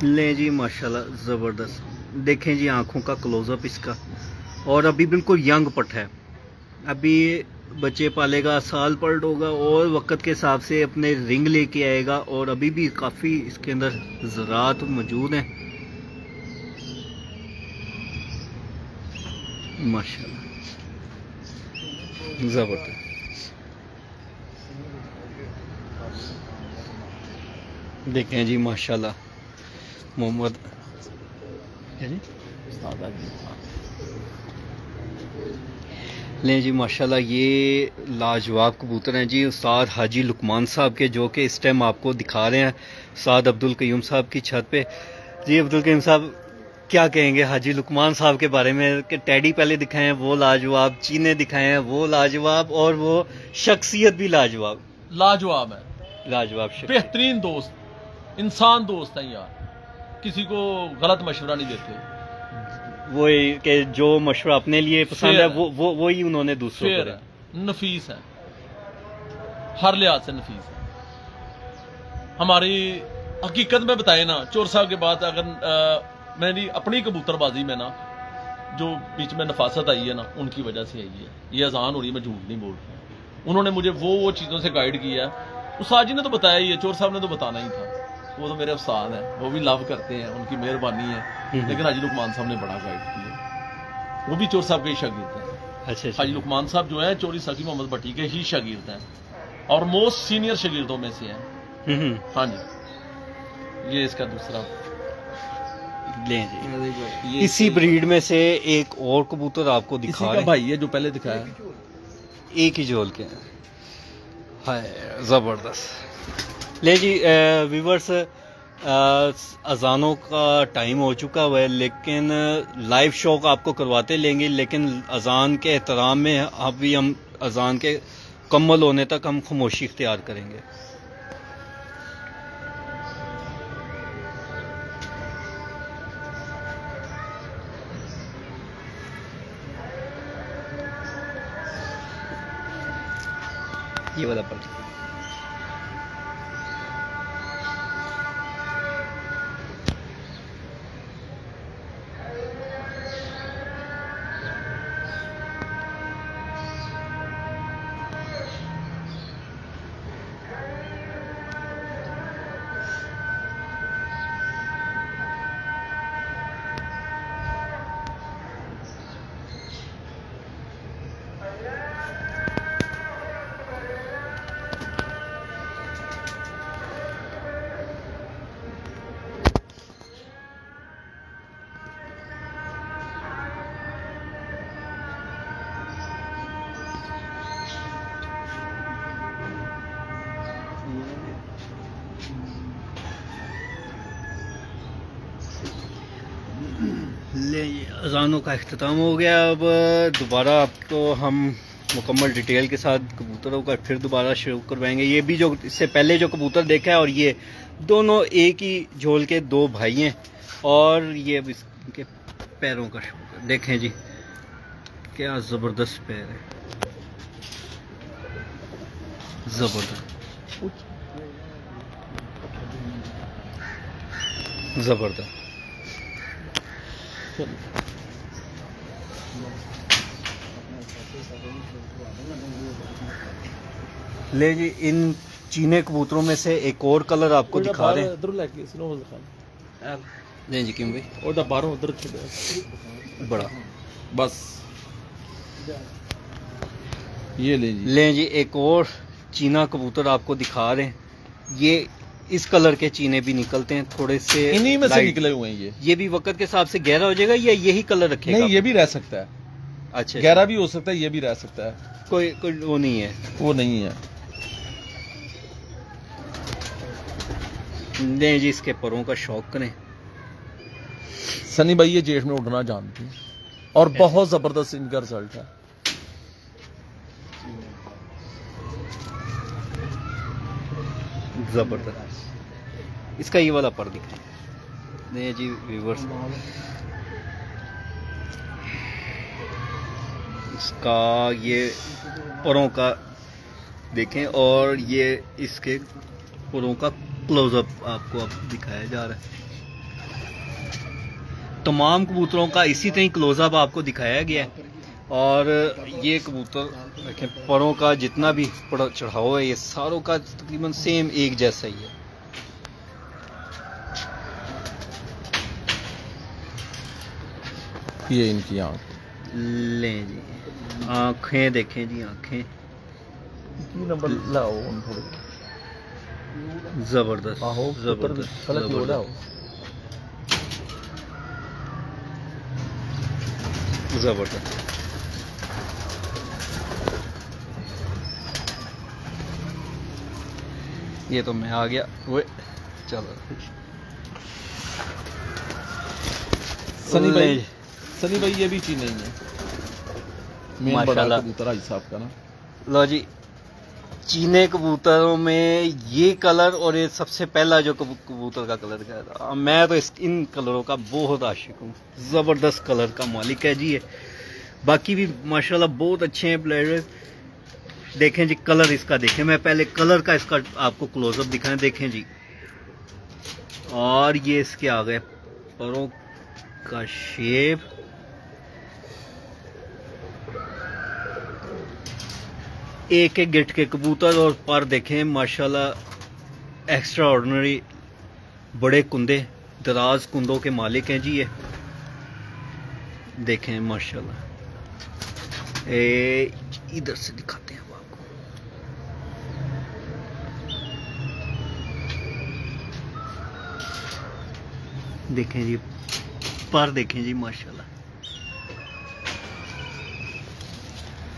ले जी माशाल्लाह ज़बरदस्त। देखें जी आंखों का क्लोजअप इसका, और अभी बिल्कुल यंग पट है। अभी बच्चे पालेगा, साल पट होगा और वक्त के हिसाब से अपने रिंग लेके आएगा। और अभी भी काफ़ी इसके अंदर ज़रात मौजूद हैं माशाल्लाह, ज़बरदस्त। देखें जी माशाल्लाह मोहम्मद लें जी माशाल्लाह, ये लाजवाब कबूतर हैं जी उस्ताद हाजी लुकमान साहब के, जो कि इस टाइम आपको दिखा रहे हैं उस्ताद अब्दुल कयूम साहब की छत पे। जी अब्दुल कयूम साहब क्या कहेंगे हाजी लुकमान साहब के बारे में कि टैडी पहले दिखाए हैं वो लाजवाब, चीने दिखाए हैं वो लाजवाब, और वो शख्सियत भी लाजवाब लाजवाब है, लाजवाब शख्सियत। बेहतरीन दोस्त, इंसान दोस्त हैं यार, किसी को गलत मशवरा नहीं देते। वो कि जो मशवरा अपने लिए पसंद है वो ही उन्होंने दूसरों को दिया। नफीस है, हर लिहाज से नफीस है। हमारी हकीकत में बताए ना, चोर साहब के बाद अगर मेरी अपनी कबूतरबाजी में ना जो बीच में नफासत आई है ना, उनकी वजह से आई है। ये अजान हो रही है, मैं झूठ नहीं बोल रहा। उन्होंने मुझे वो चीज़ों से गाइड किया है। उस्ताद जी ने तो बताया ही है, चोर साहब ने तो बताना ही था, वो तो मेरे उस्ताद हैं, वो भी लव करते हैं, उनकी मेहरबानी है। लेकिन हाजी लुकमान साहब ने बड़ा गाइड किया, वो भी चोर साहब के ही शागिर्द हैं। अच्छा, हाजी लुकमान साहब जो है चोरी सकी मोहम्मद भट्टी के ही शागिर्द हैं और मोस्ट सीनियर शागिर्दों में से हैं। हाँ जी, ये इसका दूसरा लें जी। इसी ब्रीड में से एक और कबूतर आपको दिखा रहे हैं भाई, ये जो पहले दिखाया एक ही झोल के है, जबरदस्त। ले जी व्यूवर्स, अजानों का टाइम हो चुका हुआ है, लेकिन लाइव शो आपको करवाते लेंगे, लेकिन अजान के एहतराम में अभी हम अजान के मुकम्मल होने तक हम खामोशी इख्तियार करेंगे। ये वाला पर ले अजानों का अख्ताम हो गया। अब दोबारा आपको हम मुकम्मल डिटेल के साथ कबूतरों का फिर दोबारा शुरू करवाएंगे। ये भी जो इससे पहले जो कबूतर देखा है, और ये दोनों एक ही झोल के दो भाई हैं। और ये अब इसके पैरों का शुरू देखें जी, क्या ज़बरदस्त पैर है, ज़बरदस्त ज़बरदस्त। ले जी, इन चीने कबूतरों में से एक और कलर आपको दिखा रहे हैं। जी क्यों भाई, बड़ा बस ये ले जी एक और चीना कबूतर आपको दिखा रहे हैं। ये इस कलर के चीने भी निकलते हैं, थोड़े से इन्हीं में से निकले हुए हैं। ये भी वक्त के हिसाब से गहरा हो जाएगा या यही कलर रखेगा? नहीं, ये भी रह सकता है। अच्छा, गहरा भी हो सकता है, ये भी रह सकता है। कोई वो नहीं है, वो नहीं है। नहीं जी, इसके परों का शौक करें। सनी भाई ये जेठ में उड़ना जानती है और बहुत जबरदस्त इनका रिजल्ट है। जबरदस्त। इसका ये वाला पर दिखाएं। नहीं जी व्यूअर्स, इसका ये परों का देखें और ये इसके परों का क्लोजअप आपको अब दिखाया जा रहा है। तमाम कबूतरों का इसी तरह क्लोजअप आपको दिखाया गया है। और ये कबूतर देखें, परों का जितना भी चढ़ाव है ये सारों का तकरीबन सेम एक जैसा ही है। ये इनकी आँख लें जी, आँखें देखें जी, आँखें नंबर लाओ थोड़े जबरदस्त जबरदस्त जबरदस्त। ये तो मैं आ गया वो, चलो सनी भाई ये भी चीज नहीं है माशाल्लाह कबूतर भाई साहब का ना। लो जी, चीने कबूतरों में ये कलर और ये सबसे पहला जो कबूतर का कलर का, मैं तो इन कलरों का बहुत आशिक हूँ। ज़बरदस्त कलर का मालिक है जी ये। बाकी भी माशाल्लाह बहुत अच्छे हैं प्लेयर्स। देखें जी कलर इसका, देखें, मैं पहले कलर का इसका आपको क्लोजअप दिखाएं, देखें जी। और ये इसके आ गए परों का शेप, एक एक गिट के कबूतर और पर देखें माशाल्लाह एक्स्ट्रा ऑर्डिनरी, बड़े कुंदे, दराज कुंदों के मालिक हैं जी ये। देखें माशाल्लाह, इधर से दिखाते हैं आपको। देखें जी पर, देखें जी माशाल्लाह।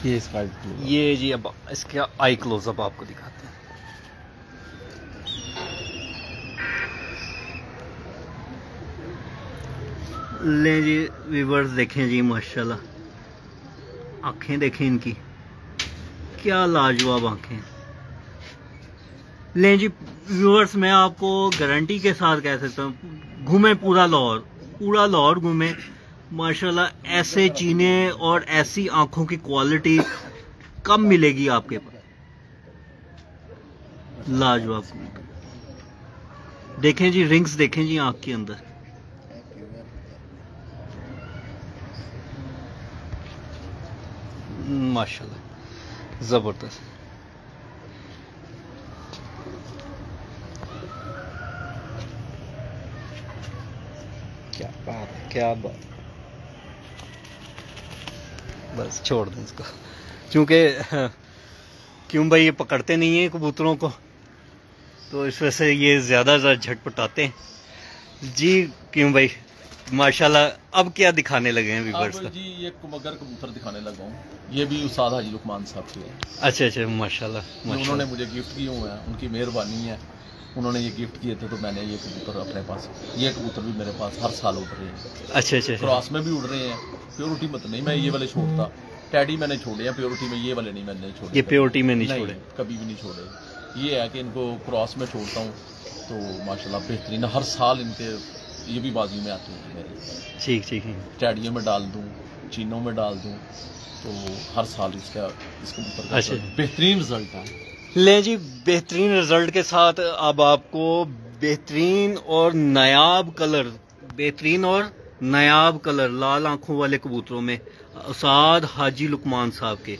ये जी अब इसका आई क्लोजअप आपको दिखाते हैं। ले जी व्यूअर्स, देखें जी माशाल्लाह, आंखें देखें इनकी, क्या लाजवाब आंखें। ले जी व्यूअर्स, मैं आपको गारंटी के साथ कह सकता हूँ, घूमे पूरा लाहौर घूमे माशाल्लाह, ऐसे चीने और ऐसी आंखों की क्वालिटी कम मिलेगी आपके पास। लाजवाब। देखें जी रिंग्स, देखें जी आंख के अंदर, माशाल्लाह जबरदस्त। क्या बात, क्या बात। बस छोड़ दें इसको, क्योंकि क्यों भाई ये पकड़ते नहीं है कबूतरों को, तो इस वजह से ये ज़्यादा झटपटाते हैं जी। क्यों भाई माशाल्लाह, अब क्या दिखाने लगे हैं व्यूअर्स को? जी ये मगर कबूतर दिखाने लगा हूँ, ये भी उस्ताद हाजी लुकमान साहब के हैं। अच्छा माशाल्लाह, उन्होंने मुझे गिफ्ट किए हुए हैं, उनकी मेहरबानी है, उन्होंने ये गिफ्ट किए थे तो मैंने ये कबूतर अपने पास, ये कबूतर भी मेरे पास हर साल उड़ रहे हैं। अच्छा क्रॉस में भी उड़ रहे हैं। प्योरिटी मत नहीं, मैं ये वाले छोड़ता, टैडी मैंने छोड़े हैं, प्योरिटी में ये वाले नहीं मैंने छोड़े। ये प्योरिटी में नहीं छोड़े, कभी भी नहीं छोड़े। ये है कि इनको क्रॉस में छोड़ता हूँ तो माशाल्लाह बेहतरीन, हर साल इनके ये भी बाजी में आते हैं मेरे। ठीक टैडियों में डाल दूँ, चीनों में डाल दूँ, तो हर साल इस कबूतर का बेहतरीन रिजल्ट है। ले जी, बेहतरीन रिजल्ट के साथ अब आपको बेहतरीन और नायाब कलर लाल आंखों वाले कबूतरों में उस्ताद हाजी लुकमान साहब के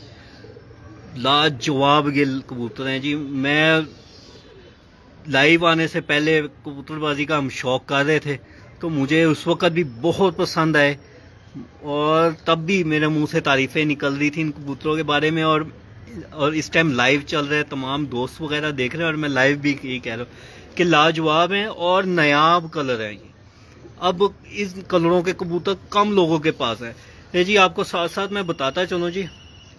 लाजवाब ये कबूतर हैं जी। मैं लाइव आने से पहले कबूतरबाजी का हम शौक कर रहे थे, तो मुझे उस वक़्त भी बहुत पसंद आए और तब भी मेरे मुंह से तारीफ़ें निकल रही थी इन कबूतरों के बारे में। और इस टाइम लाइव चल रहा है, तमाम दोस्त वगैरह देख रहे हैं, और मैं लाइव भी यही कह रहा हूँ कि लाजवाब हैं और नायाब कलर हैं ये। अब इस कलरों के कबूतर कम लोगों के पास है जी। आपको साथ साथ मैं बताता चलूँ जी,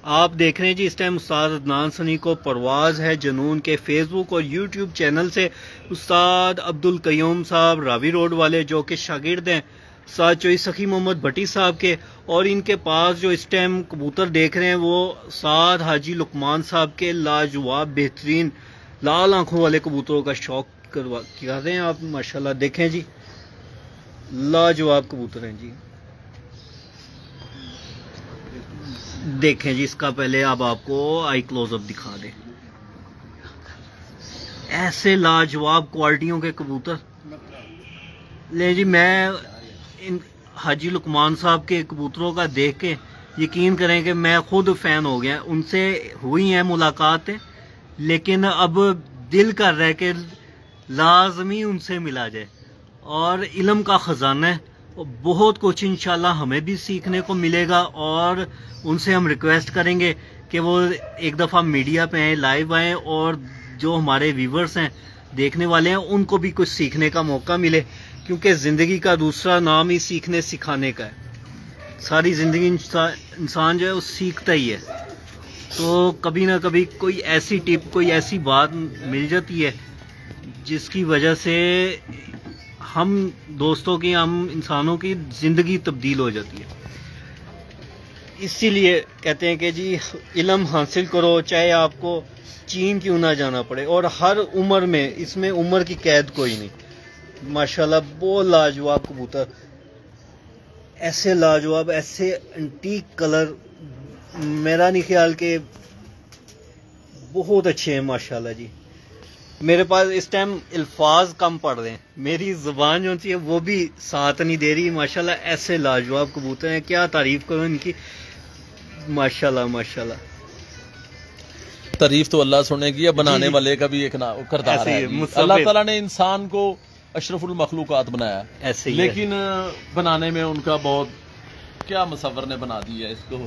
आप देख रहे हैं जी इस टाइम उस्ताद अदनान सनी को परवाज़ है जुनून के फेसबुक और यूट्यूब चैनल से उस्ताद अब्दुल कयूम साहब रावी रोड वाले, जो कि शागिर्द हैं उस्ताद चोई सखी मोहम्मद भट्टी साहब के, और इनके पास जो इस टाइम कबूतर देख रहे हैं वो उस्ताद हाजी लुकमान साहब के लाजवाब बेहतरीन लाल आंखों वाले कबूतरों का शौक कर रहे हैं आप। माशाल्लाह देखें जी, लाजवाब कबूतर हैं जी। देखें जी, इसका पहले अब आपको आई क्लोजअप दिखा दे। ऐसे लाजवाब क्वालिटियों के कबूतर। ले जी, मैं हाजी लुकमान साहब के कबूतरों का देख के यकीन करें कि मैं खुद फ़ैन हो गया। उनसे हुई हैं मुलाकातें, लेकिन अब दिल कर रहा है कि लाजमी उनसे मिला जाए। और इल्म का ख़जाना है, बहुत कुछ इंशाल्लाह हमें भी सीखने को मिलेगा। और उनसे हम रिक्वेस्ट करेंगे कि वो एक दफ़ा मीडिया पे आएँ, लाइव आएँ, और जो हमारे व्यूवर्स हैं, देखने वाले हैं, उनको भी कुछ सीखने का मौका मिले, क्योंकि ज़िंदगी का दूसरा नाम ही सीखने सिखाने का है। सारी ज़िंदगी इंसान जो है वो सीखता ही है। तो कभी ना कभी कोई ऐसी टिप, कोई ऐसी बात मिल जाती है जिसकी वजह से हम दोस्तों की, हम इंसानों की ज़िंदगी तब्दील हो जाती है। इसीलिए कहते हैं कि जी इल्म हासिल करो, चाहे आपको चीन क्यों ना जाना पड़े, और हर उम्र में, इसमें उम्र की कैद कोई नहीं। माशाल्लाह बहुत लाजवाब कबूतर, ऐसे लाजवाब, ऐसे एंटीक कलर, मेरा नहीं ख्याल के बहुत अच्छे हैं माशाल्लाह जी। मेरे पास इस टाइम अल्फाज कम पड़ रहे हैं, मेरी ज़ुबान जो सी है वो भी साथ नहीं दे रही। माशाल्लाह ऐसे लाजवाब कबूतर हैं, क्या तारीफ करूं इनकी। माशाल्लाह माशाल्लाह। तारीफ तो अल्लाह सुनेगी, या बनाने वाले का भी एक किरदार है। अल्लाह ताला ने इंसान को अशरफुल मखलूकात बनाया ऐसे ही, लेकिन बनाने में उनका बहुत, क्या मुसव्वर ने बना दिया है इसको।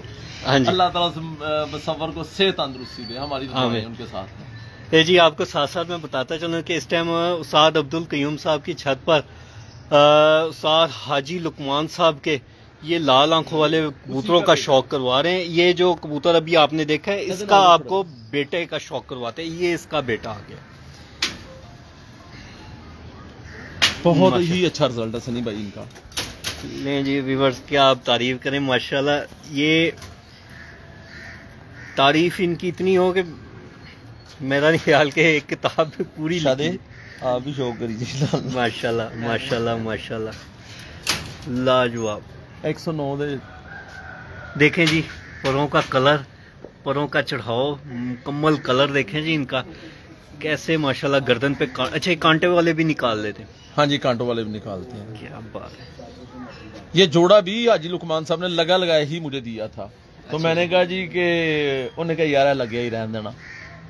हाँ जी, अल्लाह ताला मुसव्वर को सेहत तंदुरुस्ती दे, हमारी दुआएं उनके साथ हैं। जी आपको साथ साथ मैं बताता चलूँ कि इस टाइम उस्ताद अब्दुल कयूम साहब की छत पर उस्ताद हाजी लुकमान साहब के ये लाल आंखों वाले कबूतरों का शौक करवा रहे हैं। ये जो कबूतर अभी आपने देखा है, इसका आपको बेटे का शौक करवाते हैं। ये इसका बेटा आ गया। बहुत ही अच्छा रिजल्ट है सनी भाई इनका। नहीं जी व्यूअर्स, क्या आप तारीफ करें, माशाल्लाह। ये तारीफ इनकी इतनी हो कि मेरा नहीं ख्याल के एक किताब पूरी लिखी। आप भी शौक करिए। माशाल्लाह माशाल्लाह माशाल्लाह, लाजवाब। 109 दे देखें जी परों का कलर, परों का चढ़ाव, मुकम्मल कलर देखें जी इनका कैसे माशाल्लाह। गर्दन पे अच्छा कांटे वाले भी निकाल लेते हैं। हाँ जी, कांटों वाले भी निकालते हैं। क्या बात है। ये जोड़ा भी हाजी लुकमान साहब ने लगा लगाया ही मुझे दिया था। तो मैंने कहा जी कि उन्होंने कहा यार लगे ही रहने देना,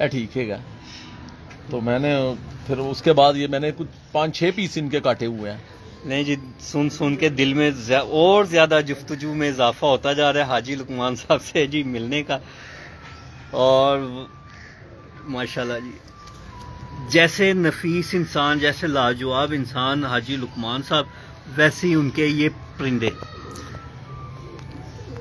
ठीक है। तो मैंने फिर उसके बाद ये मैंने कुछ 5-6 पीस इनके काटे हुए हैं। नहीं जी, सुन सुन के दिल में और ज्यादा जुफ्तजू में इजाफा होता जा रहा है हाजी लुकमान साहब से जी मिलने का। और माशाल्लाह जी, जैसे नफीस इंसान, जैसे लाजवाब इंसान हाजी लुकमान साहब, वैसे ही उनके ये परिंदे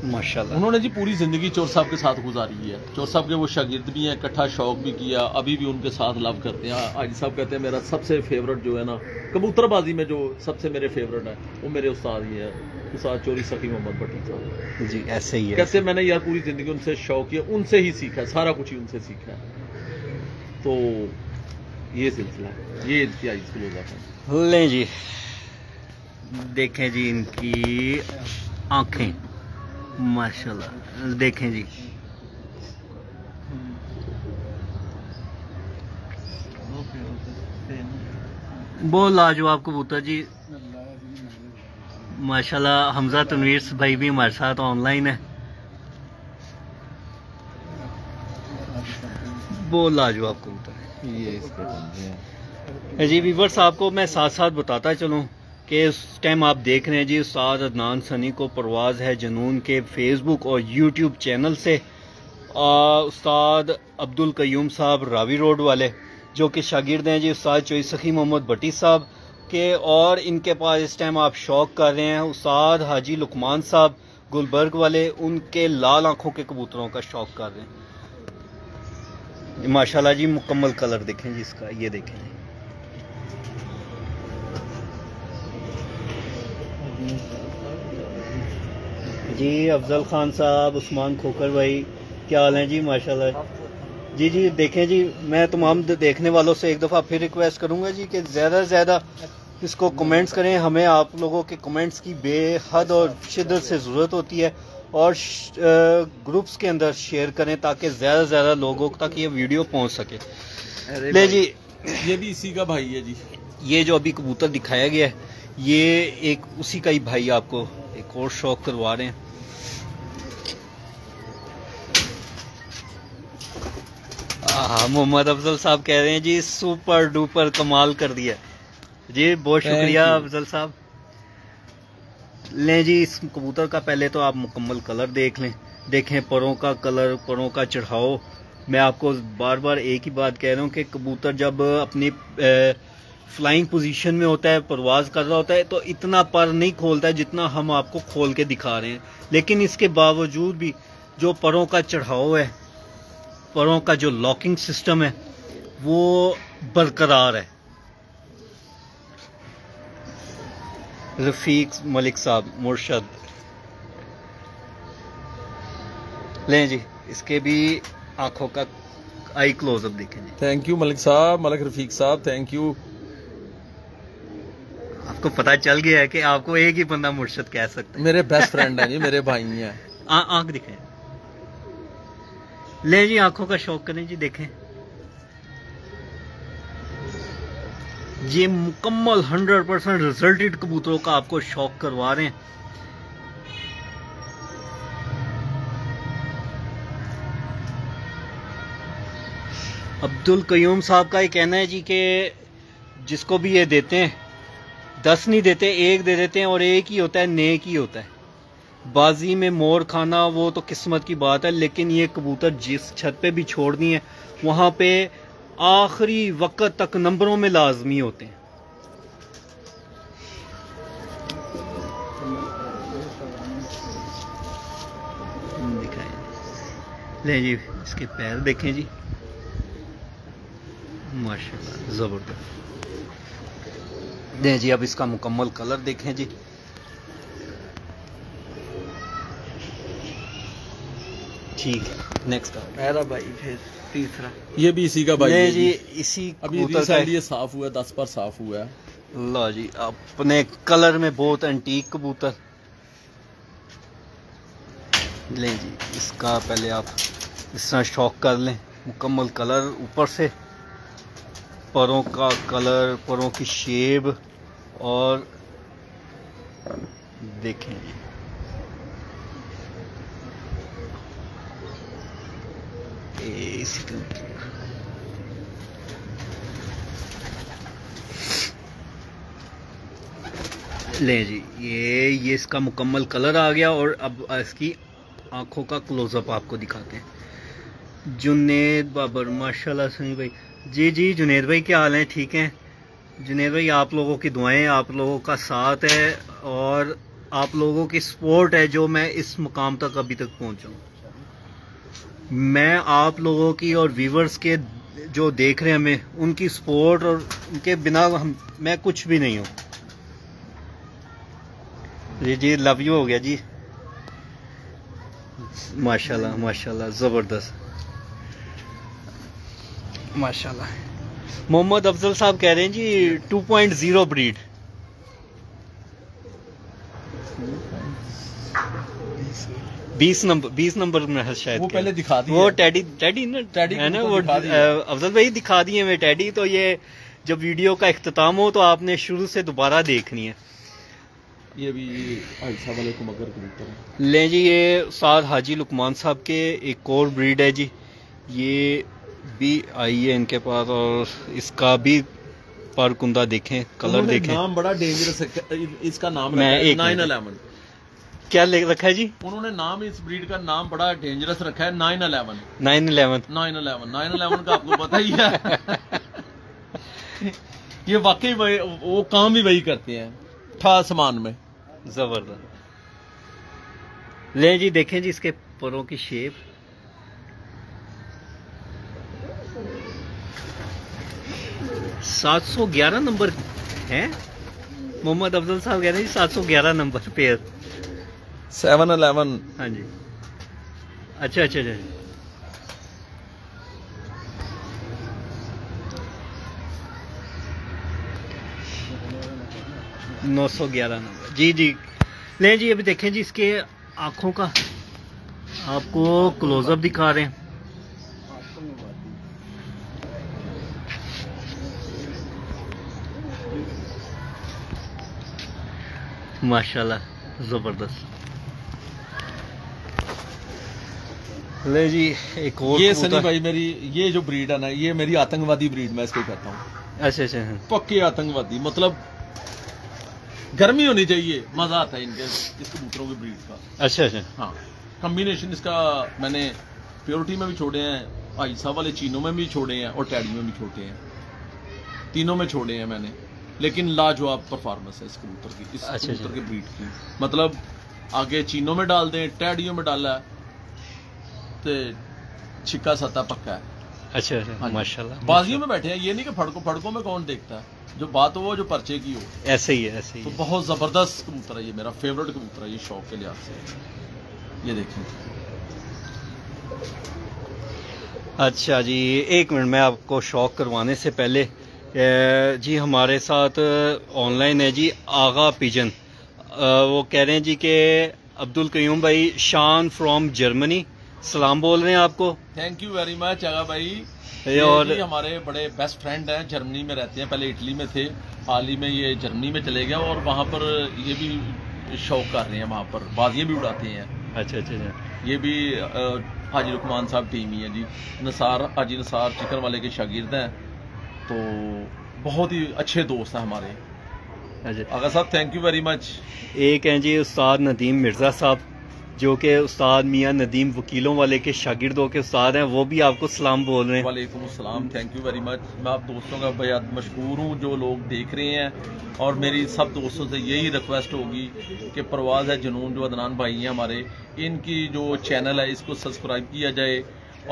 माशाल्लाह। उन्होंने जी पूरी जिंदगी चोर साहब के साथ गुजारी है। चोर साहब के वो शागिर्द भी हैं, इकट्ठा शौक भी किया, अभी भी उनके साथ लव करते हैं। हाजी साहब कहते हैं मेरा सबसे फेवरेट जो है ना कबूतरबाजी में, जो सबसे मेरे फेवरेट है वो मेरे उस्ताद ही है, उस्ताद चोरी सखी मोहम्मद भट्टी साहब जी। ऐसे ही है, कहते मैंने यार पूरी जिंदगी उनसे शौक किया, उनसे ही सीखा, सारा कुछ ही उनसे सीखा है। तो ये सिलसिला है, ये इंतहाई क्लोज है। लें जी, देखें जी इनकी आंखें माशाल्लाह, देखें जी बहुत लाजवाब कबूतर जी माशाल्लाह। हमजा तनवीर भाई भी हमारे साथ ऑनलाइन है, बहुत लाजवाब कबूतर है ये इसके बंदे हैं जी। व्यूअर्स, आपको मैं साथ साथ बताता चलूँ कि इस टाइम आप देख रहे हैं जी उस्ताद अदनान सनी को परवाज़ है जुनून के फेसबुक और यूट्यूब चैनल से उस्ताद अब्दुल कयूम साहब रावी रोड वाले, जो कि शागिर्द हैं जी उस्ताद चोई सखी मोहम्मद भट्टी साहब के। और इनके पास इस टाइम आप शौक कर रहे हैं उस्ताद हाजी लुकमान साहब गुलबर्ग वाले, उनके लाल आंखों के कबूतरों का शौक कर रहे हैं माशाल्लाह जी। मुकम्मल कलर देखें जी इसका, ये देखें जी। अफजल खान साहब, उस्मान खोकर भाई, क्या हाल है जी माशाल्लाह जी। जी देखें जी, मैं तमाम देखने वालों से एक दफ़ा फिर रिक्वेस्ट करूंगा जी कि ज़्यादा से ज़्यादा इसको कमेंट्स करें। हमें आप लोगों के कमेंट्स की बेहद और शिद्दत से ज़रूरत होती है, और ग्रुप्स के अंदर शेयर करें ताकि ज़्यादा से ज़्यादा लोगों तक ये वीडियो पहुंच सके। ले जी, ये भी इसी का भाई है जी। ये जो अभी कबूतर दिखाया गया है, ये एक उसी का ही भाई आपको एक और शौक करवा रहे हैं। मोहम्मद अफजल साहब कह रहे हैं जी सुपर डुपर कमाल कर दिया जी, बहुत शुक्रिया अफजल साहब। लें जी, इस कबूतर का पहले तो आप मुकम्मल कलर देख लें, देखें परों का कलर, परों का चढ़ाव। मैं आपको बार बार एक ही बात कह रहा हूँ कि कबूतर जब अपनी फ्लाइंग पोजीशन में होता है, परवाज कर रहा होता है, तो इतना पर नहीं खोलता है जितना हम आपको खोल के दिखा रहे हैं। लेकिन इसके बावजूद भी जो परों का चढ़ाव है, परों का जो लॉकिंग सिस्टम है, वो बरकरार है। रफीक मलिक साहब मुर्शद, लें जी इसके भी आंखों का आई क्लोजअप देखें जी। थैंक यू मलिक साहब, मलिक रफीक साहब, थैंक यू। आपको पता चल गया है कि आपको एक ही बंदा मुर्शद कह सकते हैं। मेरे बेस्ट फ्रेंड हैं जी, मेरे भाई हैं। आंख दिखाएं। लें जी आंखों का शौक करें जी, देखें ये मुकम्मल 100% रिजल्टेड कबूतरों का आपको शौक करवा रहे हैं। अब्दुल कयूम साहब का ये कहना है जी कि जिसको भी ये देते हैं 10 नहीं देते, 1 दे देते हैं, और एक ही होता है, नेक ही होता है। बाजी में मोर खाना वो तो किस्मत की बात है, लेकिन ये कबूतर जिस छत पे भी छोड़ दी है वहां पे आखिरी वक्त तक नंबरों में लाजमी होते हैं। दिखाएं, ले जी इसके पैर देखें जी, माशाल्लाह जबरदस्त। दें जी अब इसका मुकम्मल कलर देखें जी। ठीक है, नेक्स्ट मेरा भाई फिर तीसरा, ये भी इसी का भाई है जी। इसी अभी रिसेंटली ये साफ हुआ है, 10 पर साफ हुआ है। लो जी अपने कलर में बहुत एंटीक कबूतर। लें जी इसका पहले आप इस तरह शौक कर लें, मुकम्मल कलर ऊपर से, परों का कलर, परों की शेप, और देखें जी ले जी ये इसका मुकम्मल कलर आ गया। और अब इसकी आंखों का क्लोजअप आपको दिखाते हैं। जुनेद बाबर माशाल्लाह सनी भाई जी। जी जुनेद भाई क्या हाल है? ठीक हैं जुनेद भाई, आप लोगों की दुआएं, आप लोगों का साथ है और आप लोगों की सपोर्ट है जो मैं इस मुकाम तक अभी तक पहुंचा हूं। मैं आप लोगों की और व्यूवर्स के जो देख रहे हैं हमें, उनकी सपोर्ट और उनके बिना मैं कुछ भी नहीं हूँ। जी जी लव यू हो गया जी, माशाल्लाह माशाल्लाह जबरदस्त माशाल्लाह। मोहम्मद अफजल साहब कह रहे हैं जी 2.0 ब्रीड। बीस नंबर में है शायद, वो पहले दिखा दिया, वो टेडी ना, है ना वो अफजल भाई दिखा दिए मैं टेडी। तो ये जब वीडियो का इख्तिताम हो तो आपने शुरू से दोबारा देखनी है। ये भी मगर कबूतर ले जी, ये साथ हाजी लुकमान साहब के एक और ब्रीड है जी, ये भी आई है इनके पास, और इसका भी पर कुंदा देखें, कलर देखें। नाम बड़ा डेंजरस है इसका, नाम मैं 911। क्या लिख रखा है जी? उन्होंने नाम, इस ब्रीड का नाम बड़ा डेंजरस रखा है, 911। 911 का आपको पता ही है। ये वाकई वो काम भी वही करते हैं, था आसमान में। जबरदस्त। ले जी देखें जी इसके परों की शेप, 711 नंबर है। मोहम्मद अफजल साहब कह रहे हैं जी 711 नंबर पेयर 711। हाँ जी, अच्छा अच्छा अच्छा। 911 नंबर जी जी। ले जी अभी देखें जी इसके आंखों का आपको क्लोजअप दिखा रहे हैं। माशाल्लाह जबरदस्त। ले जी एक और ये कबूतर। सनी भाई मेरी ये जो ब्रीड है ना, ये मेरी आतंकवादी ब्रीड मैं इसको कहता हूँ। अच्छा अच्छा। पक्के आतंकवादी, मतलब गर्मी होनी चाहिए, मजा आता है इनके इस कबूतरों की ब्रीड का। अच्छा अच्छा। हाँ, कॉम्बिनेशन इसका मैंने प्योरिटी में भी छोड़े हैं, आइसा वाले चीनों में भी छोड़े हैं और टैडी में भी छोड़े हैं, तीनों में छोड़े हैं मैंने। लेकिन लाजवाब परफॉर्मेंस है इस कबूतर की, इस अच्छा, कबूतर की ब्रीड की। मतलब आगे चीनों में डाल दें, टैडियों में डाला है तो छिक्का सत्ता पक्का है। अच्छा अच्छा। हाँ जी। माशाल्लाह। बाजियों में बैठे हैं, ये नहीं कि फड़कों में कौन देखता है, जो बात हो वो जो पर्चे की हो। ऐसे ही है, ऐसे ही तो है। बहुत जबरदस्त कबूतर है ये, मेरा फेवरेट कबूतर है ये शौक के लिहाज से। ये देखिए। अच्छा जी, एक मिनट, मैं आपको शौक करवाने से पहले जी हमारे साथ ऑनलाइन है जी आगा पिजन। वो कह रहे हैं जी कि अब्दुल कयूम भाई शान फ्रॉम जर्मनी सलाम बोल रहे हैं आपको। थैंक यू वेरी मच आगा भाई। ये ये और भी हमारे बड़े बेस्ट फ्रेंड हैं, जर्मनी में रहते हैं, पहले इटली में थे, हाल ही में ये जर्मनी में चले गए और वहाँ पर ये भी शौक कर रहे हैं, वहाँ पर बाजियाँ भी उड़ाते हैं। अच्छा अच्छा अच्छा। ये भी हाजी रुकमान साहब टीम ही है जी। नसार हाजी नसार चिकन वाले के शागिर्द हैं, तो बहुत ही अच्छे दोस्त हैं हमारे। अच्छा। आगा साहब थैंक यू वेरी मच। एक हैं जी उस्ताद नदीम मिर्ज़ा साहब, जो कि उस्ताद मियां नदीम वकीलों वाले के शागिर्दों के उस्ताद हैं, वो भी आपको सलाम बोल रहे हैं। वालेकुम अस्सलाम, थैंक यू वेरी मच। मैं आप दोस्तों का बेहद मशकूर हूँ जो लोग देख रहे हैं, और मेरी सब दोस्तों से यही रिक्वेस्ट होगी कि परवाज़ है जुनून जो अदनान भाई हैं हमारे, इनकी जो चैनल है इसको सब्सक्राइब किया जाए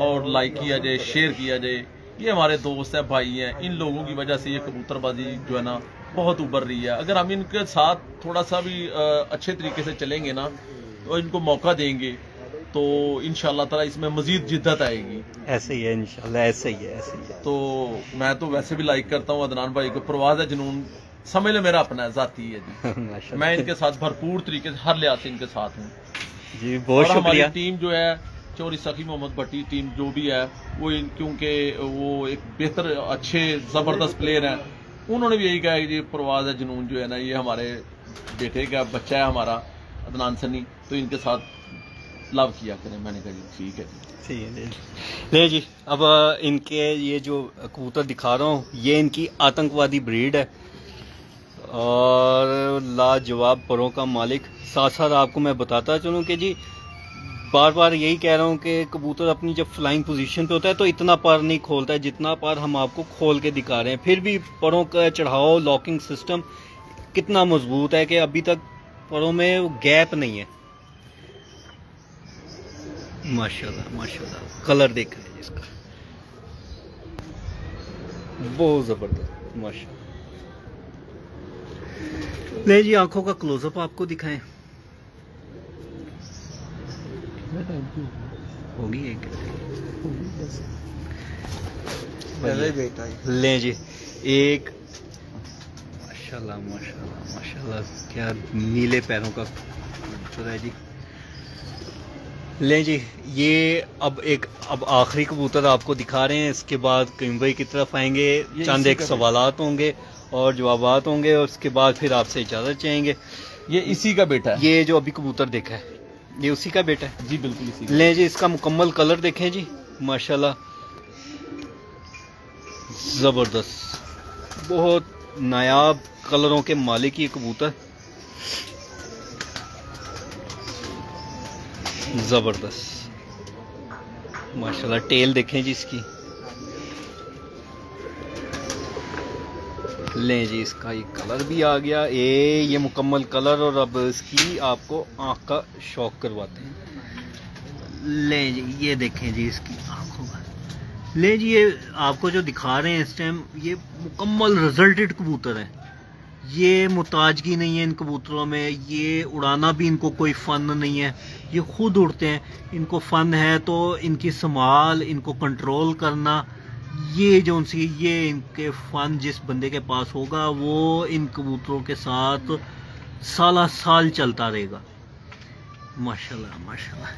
और लाइक किया जाए, शेयर किया जाए। ये हमारे दोस्त हैं, भाई हैं, इन लोगों की वजह से ये कबूतरबाजी जो है ना बहुत उभर रही है। अगर हम इनके साथ थोड़ा सा भी अच्छे तरीके से चलेंगे ना और इनको मौका देंगे तो इंशाल्लाह ताला इसमें मजीद जिद्दत आएगी। ऐसे ही है इंशाल्लाह, ऐसे ही है, ऐसे ही है। तो मैं तो वैसे भी लाइक करता हूँ अदनान भाई को, परवाज़ है जुनून समझ ले मेरा अपना है, जाती है जी। माशाल्लाह। मैं इनके साथ भरपूर तरीके से हर लिहाज से इनके साथ हूँ। जी बहुत और हमारी शुक्रिया। टीम जो है चौरी सखी मोहम्मद भट्टी टीम जो भी है वो क्योंकि वो एक बेहतर अच्छे ज़बरदस्त प्लेयर हैं, उन्होंने भी यही कहा है कि परवाज़ है जुनून जो है ना ये हमारे बेटे का बच्चा है हमारा अदनान सनी, तो इनके साथ लव किया करें। मैंने कहा जी ठीक है जी। ठीक है जी। ले जी अब इनके ये जो कबूतर दिखा रहा हूँ ये इनकी आतंकवादी ब्रीड है और लाजवाब परों का मालिक। साथ साथ आपको मैं बताता चलूँ कि जी बार बार यही कह रहा हूँ कि कबूतर अपनी जब फ्लाइंग पोजीशन पे होता है तो इतना पर नहीं खोलता है जितना पर हम आपको खोल के दिखा रहे हैं। फिर भी परों का चढ़ाव, लॉकिंग सिस्टम कितना मजबूत है कि अभी तक परों में गैप नहीं है। माशाल्लाह माशाल्लाह। कलर देख रहे हैं इसका, बहुत जबरदस्त माशाल्लाह। ले जी आंखों का क्लोजअप आपको दिखाएं। होगी एक बेटा ले जी एक। माशाल्लाह माशाल्लाह माशाल्लाह, क्या नीले पैरों का कबूतर है जी। ले जी ये अब आखिरी कबूतर आपको दिखा रहे हैं, इसके बाद कईम भाई की तरफ आएंगे, चंद एक सवालात होंगे और जवाबात होंगे और उसके बाद फिर आपसे इजाज़त चाहेंगे। ये इसी का बेटा है, ये जो अभी कबूतर देखा है ये उसी का बेटा है जी बिल्कुल इसी का। ले जी इसका मुकम्मल कलर देखें जी, माशाल्लाह ज़बरदस्त, बहुत नायाब कलरों के मालिक ये कबूतर, ज़बरदस्त माशाल्लाह। टेल देखें जी इसकी, लें जी इसका ये कलर भी आ गया, ये मुकम्मल कलर। और अब इसकी आपको आँख का शौक करवाते हैं। लें जी ये देखें जी इसकी आँखों का। लें जी ये आपको जो दिखा रहे हैं इस टाइम ये मुकम्मल रिजल्टेड कबूतर है। ये मुताजगी नहीं है इन कबूतरों में, ये उड़ाना भी इनको कोई फ़न नहीं है, ये खुद उड़ते हैं। इनको फ़न है तो इनकी संभाल, इनको कंट्रोल करना, ये जो उनसे ये इनके फ़न जिस बंदे के पास होगा वो इन कबूतरों के साथ साला साल चलता रहेगा। माशाल्लाह माशाल्लाह।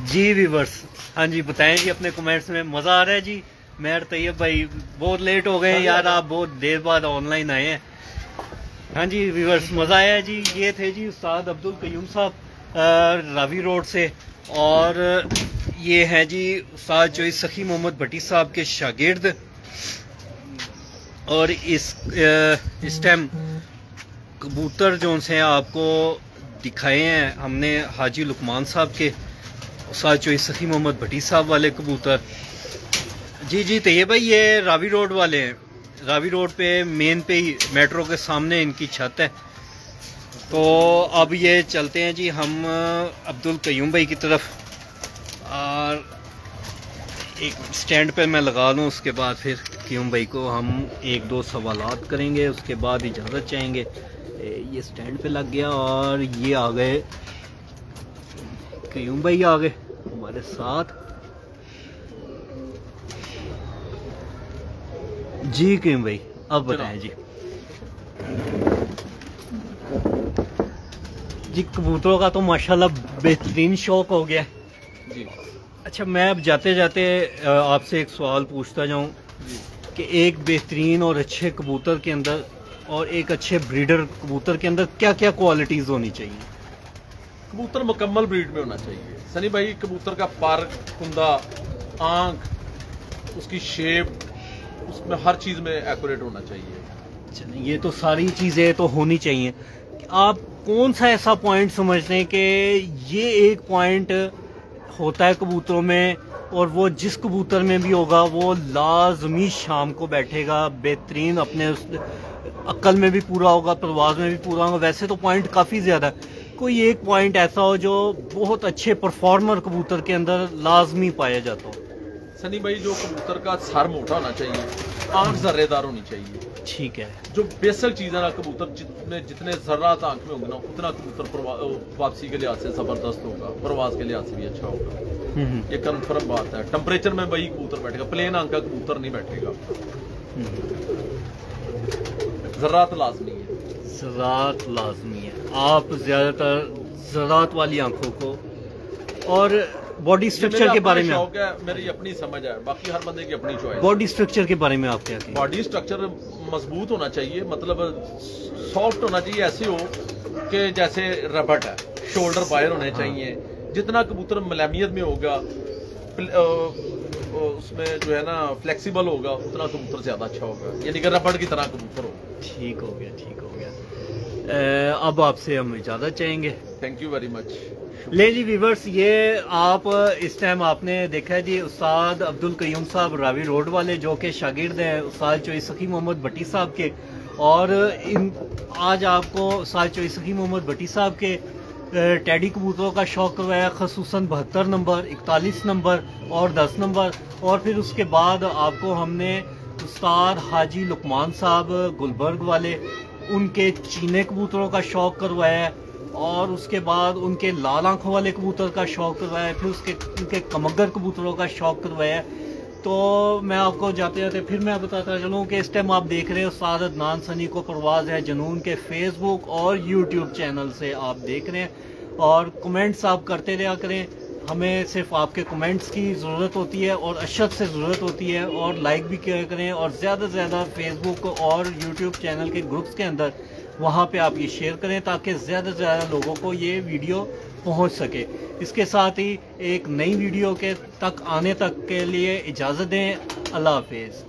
जी व्यूअर्स, हाँ जी बताएं जी अपने कमेंट्स में। मज़ा आ रहा है जी, मेहर तैयब भाई बहुत लेट हो गए यार, आप बहुत देर बाद ऑनलाइन आए हैं। हाँ जी व्यूअर्स, मज़ा आया जी। ये थे जी उस्ताद अब्दुल कयूम साहब रावी रोड से, और ये हैं जी उस्ताद चॉइस सखी मोहम्मद भट्टी साहब के शागिर्द। और इस टाइम कबूतर जो से आपको दिखाए हैं हमने हाजी लुकमान साहब के, उस्ताद चॉइस सखी मोहम्मद भट्टी साहब वाले कबूतर। जी जी तैयब भाई, ये रावी रोड वाले हैं। रावी रोड पे मेन पे ही मेट्रो के सामने इनकी छत है। तो अब ये चलते हैं जी हम अब्दुल कयूम भाई की तरफ, और एक स्टैंड पे मैं लगा दूं, उसके बाद फिर कयूम भाई को हम एक दो सवालात करेंगे, उसके बाद इजाज़त चाहेंगे। ये स्टैंड पे लग गया और ये आ गए कयूम भाई, आ गए हमारे साथ। जी कयूम भाई अब बताएं जी। जी कबूतरों का तो माशाल्लाह बेहतरीन शौक हो गया जी। अच्छा, मैं अब जाते जाते आपसे एक सवाल पूछता जाऊं कि एक बेहतरीन और अच्छे कबूतर के अंदर और एक अच्छे ब्रीडर कबूतर के अंदर क्या क्या क्वालिटीज़ होनी चाहिए? कबूतर मुकम्मल ब्रीड में होना चाहिए सनी भाई। कबूतर का पर, कुंदा, आंख, उसकी शेप, उसमें हर चीज़ में एक्यूरेट होना चाहिए। चलिए, ये तो सारी चीज़ें तो होनी चाहिए। आप कौन सा ऐसा पॉइंट समझते हैं कि ये एक पॉइंट होता है कबूतरों में, और वो जिस कबूतर में भी होगा वो लाजमी शाम को बैठेगा, बेहतरीन अपने उस अक्ल में भी पूरा होगा, परवाज में भी पूरा होगा? वैसे तो पॉइंट काफ़ी ज़्यादा, कोई एक पॉइंट ऐसा हो जो बहुत अच्छे परफॉर्मर कबूतर के अंदर लाजमी पाया जाता हो? सनी भाई, जो कबूतर का सर मोटा होना चाहिए, आंख जर्रेदार होनी चाहिए। ठीक है। जो बेसिक चीज़ है ना, कबूतर जितने जर्रात आंख में होंगे ना, उतना कबूतर वापसी के लिहाज से ज़बरदस्त होगा, परवाज के लिहाज से भी अच्छा होगा। ये कन्फर्म बात है। टेम्परेचर में वही कबूतर बैठेगा, प्लेन आंख का कबूतर नहीं बैठेगा। जर्रात लाजमी है। ज़रात लाजमी है। आप ज़्यादातर ज़रात वाली आंखों को, और बॉडी स्ट्रक्चर के बारे में शौक है, मेरी अपनी समझ है, बाकी हर बंदे की अपनी चॉइस। बॉडी स्ट्रक्चर के बारे में आप क्या कहेंगे? बॉडी स्ट्रक्चर मजबूत होना चाहिए, मतलब सॉफ्ट होना चाहिए, ऐसे हो कि जैसे रबड़ है, शोल्डर बाहर होने चाहिए। जितना कबूतर मलामियत में होगा, उसमें जो है ना फ्लेक्सिबल होगा, उतना कबूतर ज्यादा अच्छा होगा, यानी कि रबड़ की तरह कबूतर होगा। ठीक हो गया, ठीक हो गया। अब आपसे हम इजाज़त चाहेंगे। Thank you very much. ले जी व्यूवर्स, ये आप इस टाइम आपने देखा है जी उस्ताद अब्दुल कयूम साहब रावी रोड वाले, जो कि शागिर्द हैं उस्ताद चॉइस सखी मोहम्मद भट्टी साहब के। और आज आपको उस्ताद चॉइस सखी मोहम्मद भट्टी साहब के टैडी कबूतरों का शौक करवाया, खसूसन 72 नंबर, 41 नंबर और 10 नंबर। और फिर उसके बाद आपको हमने उस्ताद हाजी लुकमान साहब गुलबर्ग वाले, उनके चीने कबूतरों का शौक करवाया, और उसके बाद उनके लाल आंखों वाले कबूतर का शौक करवाया, फिर उनके कमगर कबूतरों का शौक करवाया। तो मैं आपको जाते जाते फिर मैं बताता चलूँ कि इस टाइम आप देख रहे हो उस्ताद अदनान सनी को परवाज़ है जुनून के फेसबुक और यूट्यूब चैनल से आप देख रहे हैं। और कमेंट्स आप करते रहा करें, हमें सिर्फ आपके कमेंट्स की ज़रूरत होती है और अशद से ज़रूरत होती है। और लाइक भी किया करें, और ज़्यादा से ज़्यादा फेसबुक और यूट्यूब चैनल के ग्रुप्स के अंदर वहाँ पे आप ये शेयर करें, ताकि ज़्यादा से ज़्यादा लोगों को ये वीडियो पहुँच सके। इसके साथ ही एक नई वीडियो के तक आने तक के लिए इजाज़त दें। अल्लाह हाफिज़।